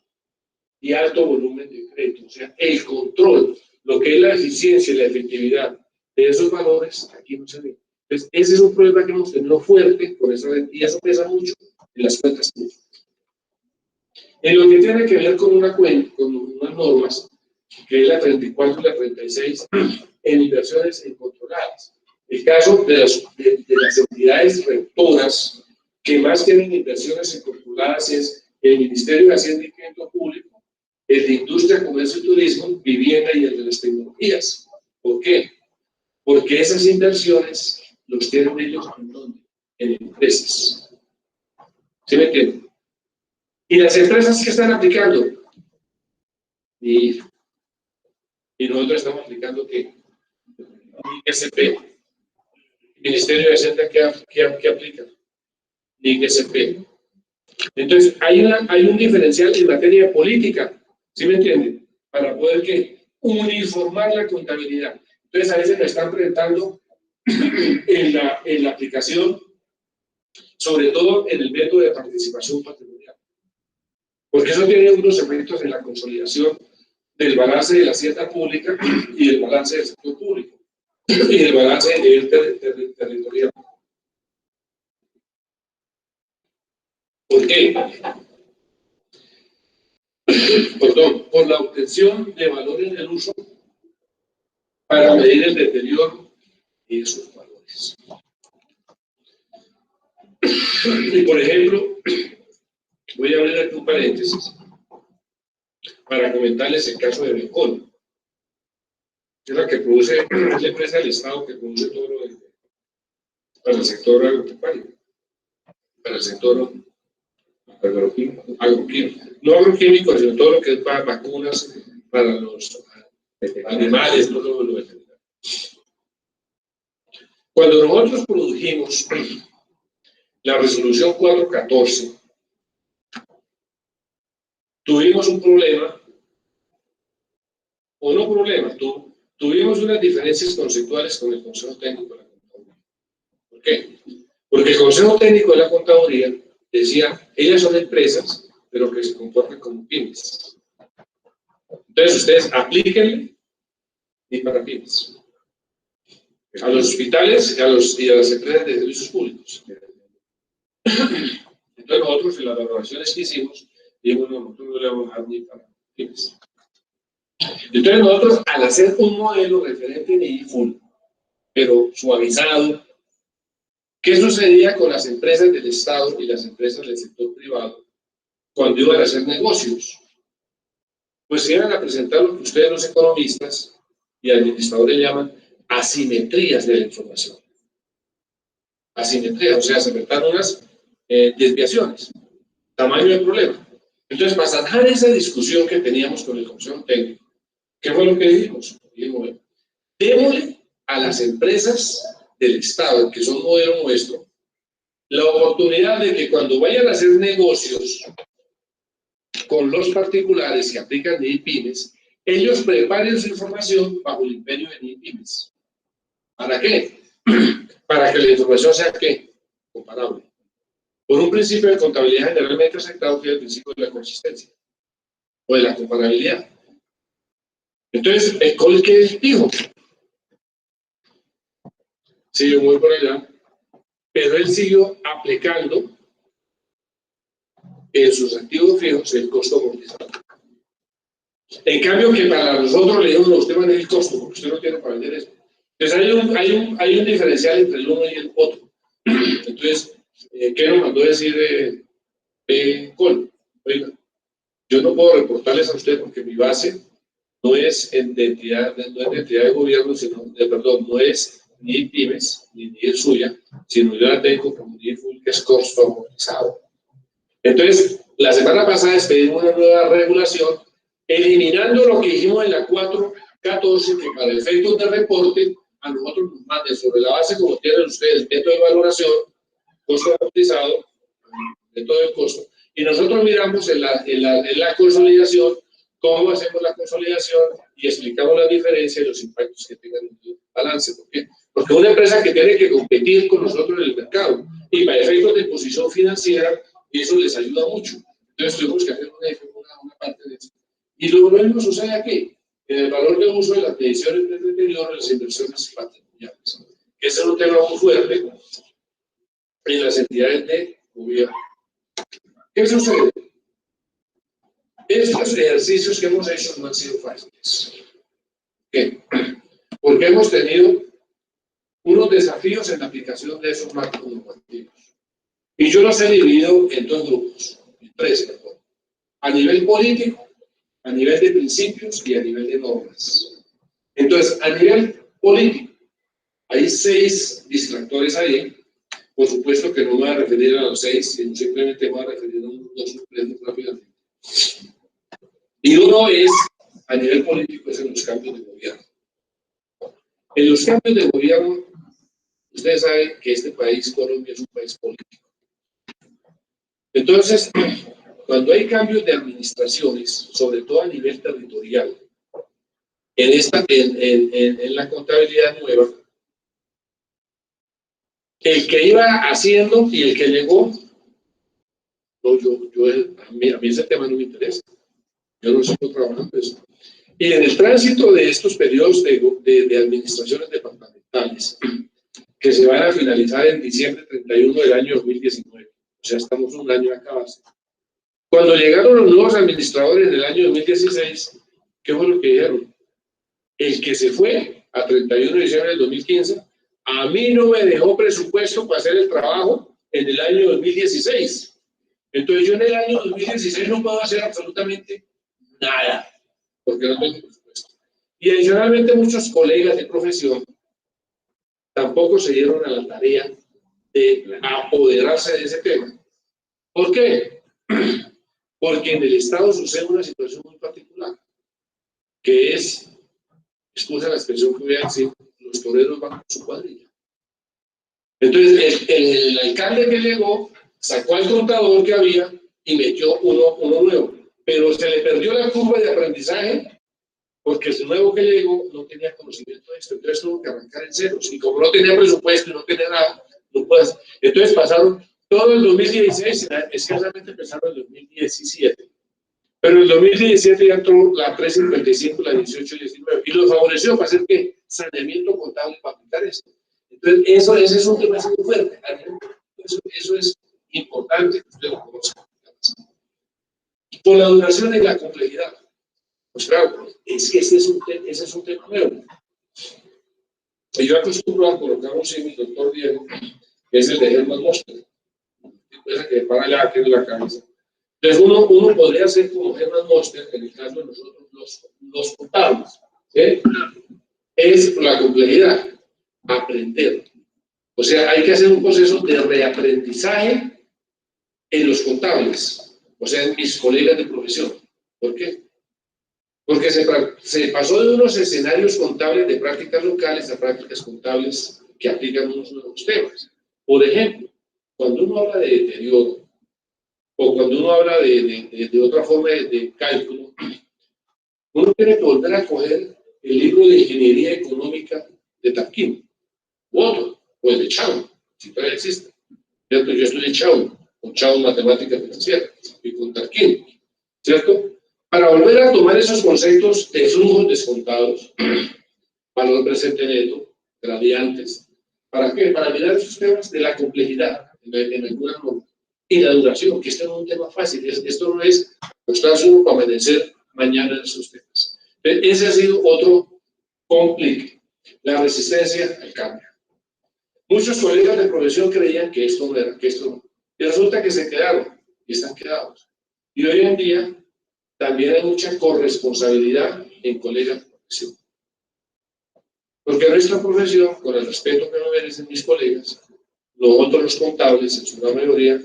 y alto volumen de créditos. O sea, el control, lo que es la eficiencia y la efectividad de esos valores, aquí no se ve. Entonces, ese es un problema que hemos tenido fuerte con esa, y eso pesa mucho en las cuentas públicas. En lo que tiene que ver con unas normas, que es la 34 y la 36, en inversiones incontroladas. El caso de las entidades rectoras que más tienen inversiones incontroladas es el Ministerio de Hacienda y Crédito Público, el de Industria, Comercio y Turismo, Vivienda y el de las Tecnologías. ¿Por qué? Porque esas inversiones los tienen ellos en empresas. ¿Sí me entienden? ¿Y las empresas que están aplicando? Y nosotros estamos aplicando ¿qué? IGSP. Ministerio de Hacienda que aplica IGSP. Entonces hay un diferencial en materia de política, ¿sí me entienden? Para poder uniformar la contabilidad. Entonces a veces me están presentando en la aplicación, sobre todo en el método de participación patrimonial, porque eso tiene unos efectos en la consolidación del balance de la hacienda pública y del balance del sector público y del balance del nivel territorial. ¿Por qué? Perdón, por la obtención de valor en el uso para medir el deterioro de esos valores. Y por ejemplo, voy a abrir aquí un paréntesis para comentarles el caso de Bencol, que es la que produce, es la empresa del Estado que produce todo lo para el sector agropecuario, para el sector agroquímico, no agroquímico, sino todo lo que es para vacunas, para los animales, todo lo veterinario. Cuando nosotros produjimos la resolución 414, tuvimos un problema, o no problema, tuvimos unas diferencias conceptuales con el Consejo Técnico de la Contaduría. ¿Por qué? Porque el Consejo Técnico de la Contaduría decía, ellas son empresas, pero que se comportan como pymes. Entonces ustedes aplíquenle y para pymes. A los hospitales y a las empresas de servicios públicos. Entonces nosotros en las valoraciones que hicimos, dijimos, no, nosotros no le vamos a dar ni para pymes. Entonces nosotros, al hacer un modelo referente en IFUL, pero suavizado, ¿qué sucedía con las empresas del Estado y las empresas del sector privado cuando iban a hacer negocios? Pues iban a presentar lo que ustedes los economistas y administradores llaman asimetrías de la información. Asimetrías, o sea, se presentaron unas desviaciones, tamaño del problema. Entonces, para zanjar esa discusión que teníamos con el Consejo Técnico, ¿qué fue lo que dijimos? Dijimos, bueno, démosle a las empresas del Estado, que son modelo nuestro, la oportunidad de que cuando vayan a hacer negocios con los particulares que aplican NIPYMES, ellos preparen su información bajo el imperio de NIPYMES. ¿Para qué? Para que la información sea, ¿qué? Comparable. Por un principio de contabilidad generalmente aceptado, que es el principio de la consistencia o de la comparabilidad. Entonces, ¿el qué dijo? Sí, yo voy por allá, pero él siguió aplicando en sus activos fijos el costo amortizado. En cambio, que para nosotros le digo, no, usted maneja el costo, porque usted no tiene para vender eso. Entonces hay un diferencial entre el uno y el otro. Entonces, ¿qué nos mandó a decir Col? Oiga, yo no puedo reportarles a usted porque mi base no es de entidad de gobierno, sino, perdón, no es ni pymes, ni es suya, sino yo la tengo como NIFUL, que es costo amortizado. Entonces, la semana pasada expedimos una nueva regulación, eliminando lo que dijimos en la 414, que para efectos de reporte, a nosotros nos manden sobre la base, como tienen ustedes, método de valoración, costo amortizado, método de costo, y nosotros miramos en la consolidación, cómo hacemos la consolidación y explicamos la diferencia y los impactos que tengan en el balance. ¿Por qué? Porque una empresa que tiene que competir con nosotros en el mercado, y para efectos de posición financiera, eso les ayuda mucho. Entonces tuvimos que hacer una parte de eso. Y lo mismo sucede aquí, en el valor de uso de las mediciones del deterioro de las inversiones patrimoniales. Ese es un tema muy fuerte en las entidades de gobierno. ¿Qué sucede? Estos ejercicios que hemos hecho no han sido fáciles. ¿Qué? Porque hemos tenido unos desafíos en la aplicación de esos marcos normativos. Y yo los he dividido en dos grupos, en tres, perdón. A nivel político, a nivel de principios y a nivel de normas. Entonces, a nivel político, hay 6 distractores ahí. Por supuesto que no me voy a referir a los 6, sino simplemente me voy a referir a unos 2 o 3 rápidamente. Y uno es, a nivel político, es en los cambios de gobierno. En los cambios de gobierno, ustedes saben que este país, Colombia, es un país político. Entonces, cuando hay cambios de administraciones, sobre todo a nivel territorial, en la contabilidad nueva, El que iba haciendo y el que llegó, no, a mí ese tema no me interesa. Yo no sigo trabajando eso. Y en el tránsito de estos periodos de administraciones departamentales, que se van a finalizar en diciembre 31 del año 2019, o sea, estamos un año a acabarse. Cuando llegaron los nuevos administradores en el año 2016, ¿qué fue lo que dijeron? El que se fue a 31 de diciembre del 2015, a mí no me dejó presupuesto para hacer el trabajo en el año 2016. Entonces yo en el año 2016 no puedo hacer absolutamente nada, porque no tengo presupuesto. Y adicionalmente muchos colegas de profesión tampoco se dieron a la tarea de apoderarse de ese tema. ¿Por qué? Porque en el Estado sucede una situación muy particular, que es, excusa la expresión que voy a decir, los toreros van con su cuadrilla. Entonces, el alcalde que llegó sacó al contador que había y metió uno nuevo, pero se le perdió la curva de aprendizaje porque el nuevo que llegó no tenía conocimiento de esto, entonces tuvo que arrancar en ceros, y como no tenía presupuesto y no tenía nada, no puede. Entonces pasaron todo el 2016, escasamente empezaron el 2017, pero el 2017 ya entró la 355, la 1819, y lo favoreció para hacer ¿qué? Saneamiento contable para aplicar esto. Entonces, ese es un tema muy fuerte, eso es importante que usted lo conozca. Por la duración y la complejidad. Pues claro, es que ese es un tema nuevo. Y yo acostumbro a colocar un símil, doctor Diego, que es el de Herman Monster, esa que para allá, aquí en la cabeza. Entonces uno podría ser como Herman Monster, en el caso de nosotros los contables. ¿Sí? Es la complejidad, aprender. O sea, hay que hacer un proceso de reaprendizaje en los contables, o sea, en mis colegas de profesión. ¿Por qué? Porque se pasó de unos escenarios contables de prácticas locales a prácticas contables que aplican unos nuevos temas. Por ejemplo, cuando uno habla de deterioro, o cuando uno habla de otra forma de cálculo, uno tiene que volver a coger el libro de Ingeniería Económica de Tarquín, u otro, o el de Chao, si todavía existe. ¿Cierto? Yo estudié Chao, con Chao en Matemática Financiera, y con Tarquín, ¿cierto? Para volver a tomar esos conceptos de flujos descontados, valor presente neto, gradientes, ¿para qué? Para mirar esos temas de la complejidad en algunas normas. Y la duración, que esto no es un tema fácil, esto no es acostarse uno para amanecer mañana en esos temas. Ese ha sido otro complique, la resistencia al cambio. Muchos colegas de profesión creían que esto no era, que esto no. Y resulta que se quedaron, y están quedados. Y hoy en día también hay mucha corresponsabilidad en colegas de profesión. Porque nuestra profesión, con el respeto que me merecen mis colegas, nosotros los contables, en su gran mayoría,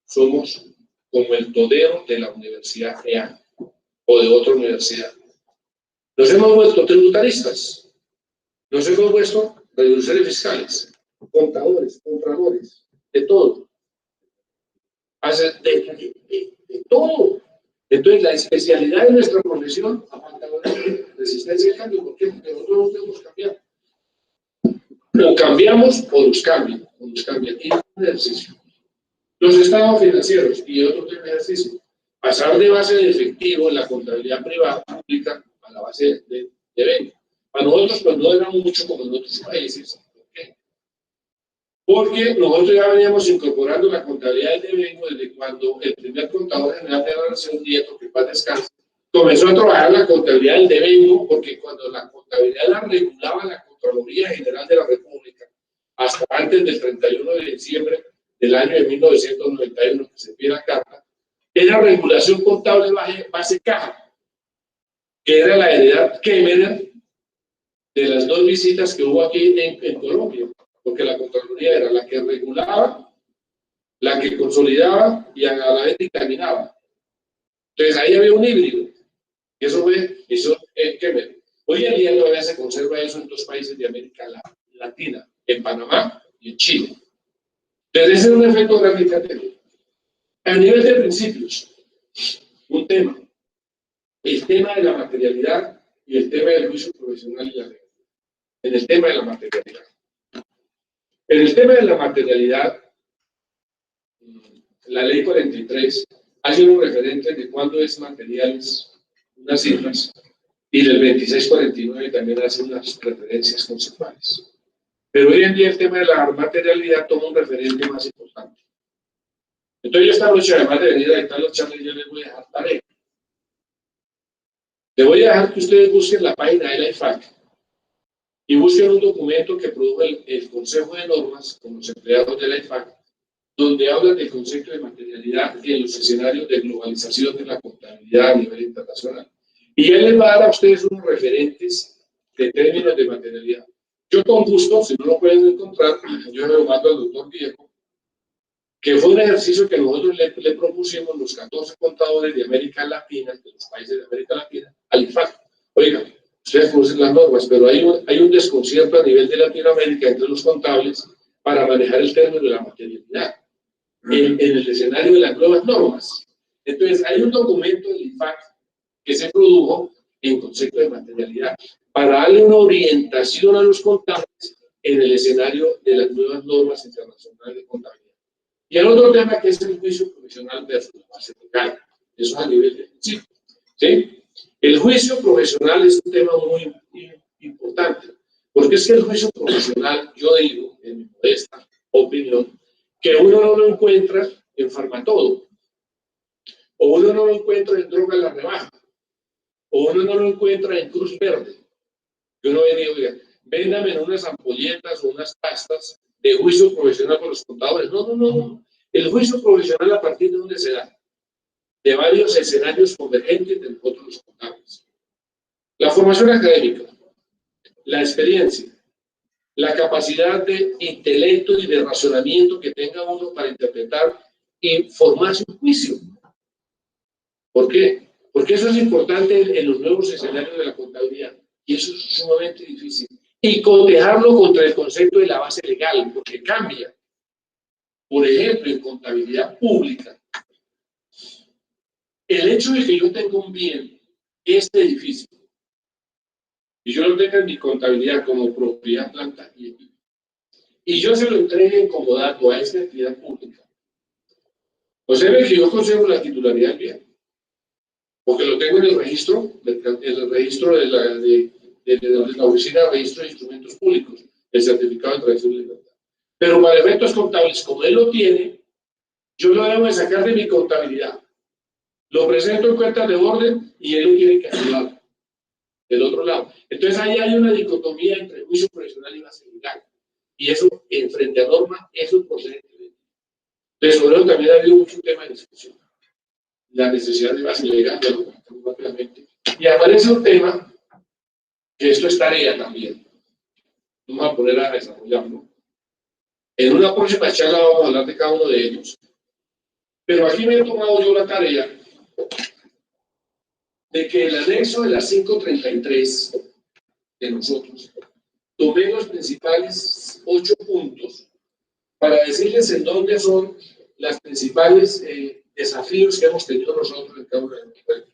somos como el todero de la Universidad EA o de otra universidad. Nos hemos vuelto tributaristas, nos hemos vuelto reductores fiscales, contadores, contralores, de todo. De todo. Entonces, la especialidad de nuestra profesión, aparte de resistencia al cambio, ¿por qué? Porque nosotros no podemos cambiar. O cambiamos o nos cambian. Y es un ejercicio. Los estados financieros y otro tema de ejercicio. Pasar de base de efectivo en la contabilidad privada pública a la base de venta. Para nosotros, pues no era mucho como en otros países. ¿Por qué? Porque nosotros ya veníamos incorporando la contabilidad del devengo desde cuando el primer contador general de la Nación, Nieto, que paz descanse, comenzó a trabajar la contabilidad del devengo, porque cuando la contabilidad la regulaba la Contraloría General de la República, hasta antes del 31 de diciembre del año de 1991, que se pide la carta, era regulación contable base caja, que era la heredad Kemmerer de las dos visitas que hubo aquí en Colombia, porque la Contraloría era la que regulaba, la que consolidaba y a la vez dictaminaba. Entonces ahí había un híbrido. Y eso en Kemmerer. Hoy en día todavía se conserva eso en dos países de América Latina, en Panamá y en Chile. Entonces ese es un efecto gratificante. A nivel de principios, un tema. El tema de la materialidad y el tema del juicio profesional y la ley. En el tema de la materialidad. En el tema de la materialidad, la ley 43 hace unos referentes de cuándo es materiales, unas cifras, y del 2649 también hace unas referencias conceptuales. Pero hoy en día el tema de la materialidad toma un referente más importante. Entonces yo esta noche, además de venir a editar los charles, yo les voy a dejar tarea. Les voy a dejar que ustedes busquen la página de la IFAC y busquen un documento que produjo el Consejo de Normas con los empleados de la IFAC, donde hablan del concepto de materialidad en los escenarios de globalización de la contabilidad a nivel internacional. Y él les va a dar a ustedes unos referentes de términos de materialidad. Yo con gusto, si no lo pueden encontrar, yo me lo mando al doctor Diego, que fue un ejercicio que nosotros le propusimos los 14 contadores de América Latina, de los países de América Latina, al IFAC. Oigan, ustedes conocen las normas, pero hay un desconcierto a nivel de Latinoamérica entre los contables para manejar el término de la materialidad en el escenario de las nuevas normas. Entonces, hay un documento del IFAC que se produjo en concepto de materialidad para darle una orientación a los contables en el escenario de las nuevas normas internacionales de contabilidad. Y el otro tema que es el juicio profesional versus la base legal. Eso a nivel de principio. ¿Sí? El juicio profesional es un tema muy importante, porque es que el juicio profesional, yo digo, en mi modesta opinión, que uno no lo encuentra en Farmatodo, o uno no lo encuentra en Droga La Rebaja, o uno no lo encuentra en Cruz Verde. Que uno ve y dice, oiga, véndame unas ampolletas o unas pastas de juicio profesional con los contadores. No. El juicio profesional, a partir de donde se da, de varios escenarios convergentes de nosotros los contables. La formación académica, la experiencia, la capacidad de intelecto y de razonamiento que tenga uno para interpretar y formarse un juicio. ¿Por qué? Porque eso es importante en los nuevos escenarios de la contabilidad. Y eso es sumamente difícil. Y cotejarlo contra el concepto de la base legal, porque cambia. Por ejemplo, en contabilidad pública, el hecho de que yo tenga un bien, este edificio, y yo lo tenga en mi contabilidad como propiedad, planta y equipo, y yo se lo entregue como dato a esta entidad pública, pues se ve que yo conservo la titularidad del bien, porque lo tengo en el registro, de la Oficina de Registro de Instrumentos Públicos, el certificado de tradición de libertad. Pero para efectos contables, como él lo tiene, yo lo debo de sacar de mi contabilidad. Lo presento en cuentas de orden y él lo tiene que ayudar del otro lado. Entonces ahí hay una dicotomía entre juicio profesional y base legal. Y eso, en frente a norma, eso es procedente. Entonces, sobre eso también ha habido mucho tema de discusión. La necesidad de base legal, ya lo comentamos rápidamente. Y aparece un tema, que esto es tarea también. Vamos a poner a desarrollarlo. En una próxima charla vamos a hablar de cada uno de ellos. Pero aquí me he tomado yo la tarea de que el anexo de la 533 de nosotros tomé los principales 8 puntos para decirles en dónde son las principales desafíos que hemos tenido nosotros en cada uno de los países.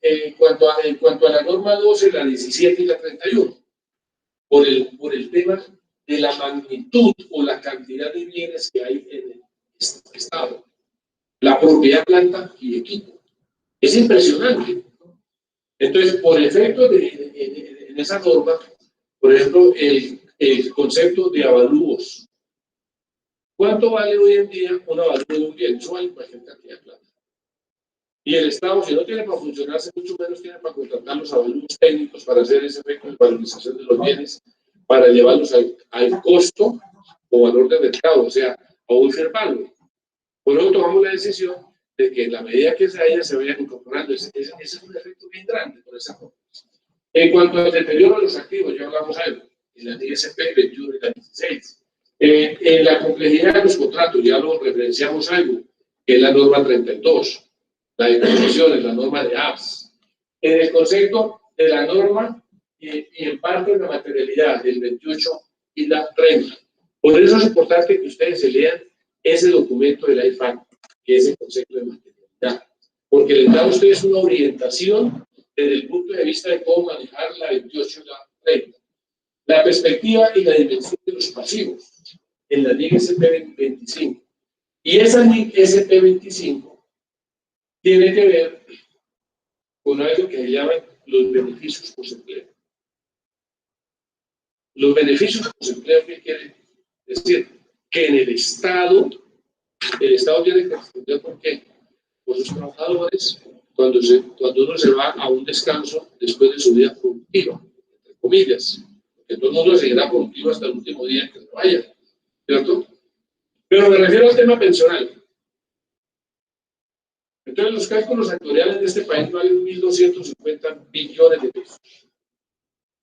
En cuanto a la norma 12, la 17 y la 31, por el tema de la magnitud o la cantidad de bienes que hay en el Estado, la propiedad, planta y equipo. Es impresionante. Entonces, por efecto en esa norma, por ejemplo, el concepto de avalúos. ¿Cuánto vale hoy en día un avalúo de un bien? Eso vale cualquier cantidad de plata. Y el Estado, si no tiene para funcionarse, mucho menos tiene para contratar los avalúos técnicos para hacer ese efecto de valorización de los bienes, para llevarlos al costo o valor de mercado, o sea, a un fair value. Por eso tomamos la decisión de que en la medida que se vayan incorporando, ese es un efecto bien grande por esa forma. En cuanto al deterioro de los activos, ya hablamos algo, en la ISP 21 y la 16. En la complejidad de los contratos, ya lo referenciamos algo, que es la norma 32, la de concesiones, la norma de apps. En el concepto de la norma y en parte de la materialidad, del 28 y la 30. Por eso es importante que ustedes se lean ese documento de la IFAC, que es el concepto de materialidad, porque les da a ustedes una orientación desde el punto de vista de cómo manejar la 28 y la 30. la perspectiva y la dimensión de los pasivos en la NIC SP25. Y esa NIC SP25 tiene que ver con algo que se llaman los beneficios post-empleo. Los beneficios post-empleo, ¿qué quiere decir? Que en el Estado tiene que responder por qué. Por sus trabajadores, cuando uno se va a un descanso después de su vida productiva, entre comillas, porque todo el mundo seguirá productivo hasta el último día que se vaya, ¿cierto? Pero me refiero al tema pensional. Entonces, los cálculos actuariales de este país valen 1.250 billones de pesos.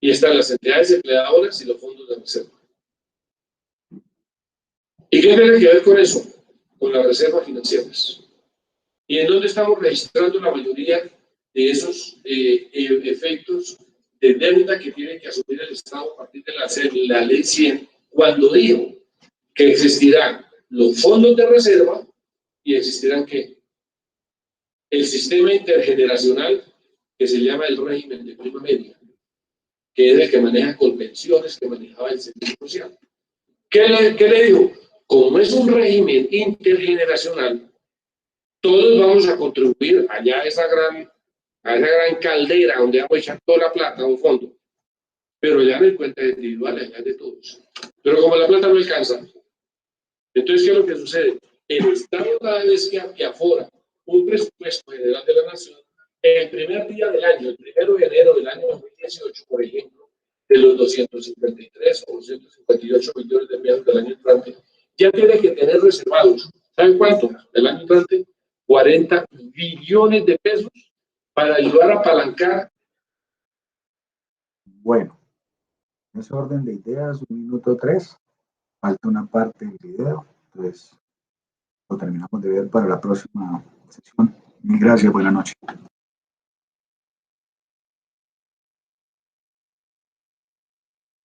Y están las entidades empleadoras y los fondos de reserva. ¿Y qué tiene que ver con eso? Con las reservas financieras. ¿Y en dónde estamos registrando la mayoría de esos efectos de deuda que tiene que asumir el Estado a partir de la Ley 100, cuando dijo que existirán los fondos de reserva y existirán ¿qué? El sistema intergeneracional que se llama el régimen de prima media, que es el que maneja Colpensiones, que manejaba el Seguro Social. ¿Qué le digo? Como es un régimen intergeneracional, todos vamos a contribuir allá a esa gran caldera donde vamos a echar toda la plata a un fondo. Pero ya no hay cuentas individuales, ya es de todos. Pero como la plata no alcanza, entonces, ¿qué es lo que sucede? El Estado cada vez que afora un presupuesto general de la Nación, el primer día del año, el 1 de enero del año 2018, por ejemplo, de los 253 o 258 millones de pesos del año entrante, ya tiene que tener reservados, ¿saben cuánto? Del año entrante, 40 billones de pesos para ayudar a apalancar. Bueno, en ese orden de ideas, 1 minuto 3, falta una parte del video, entonces lo terminamos de ver para la próxima sesión. Mil gracias, buenas noches.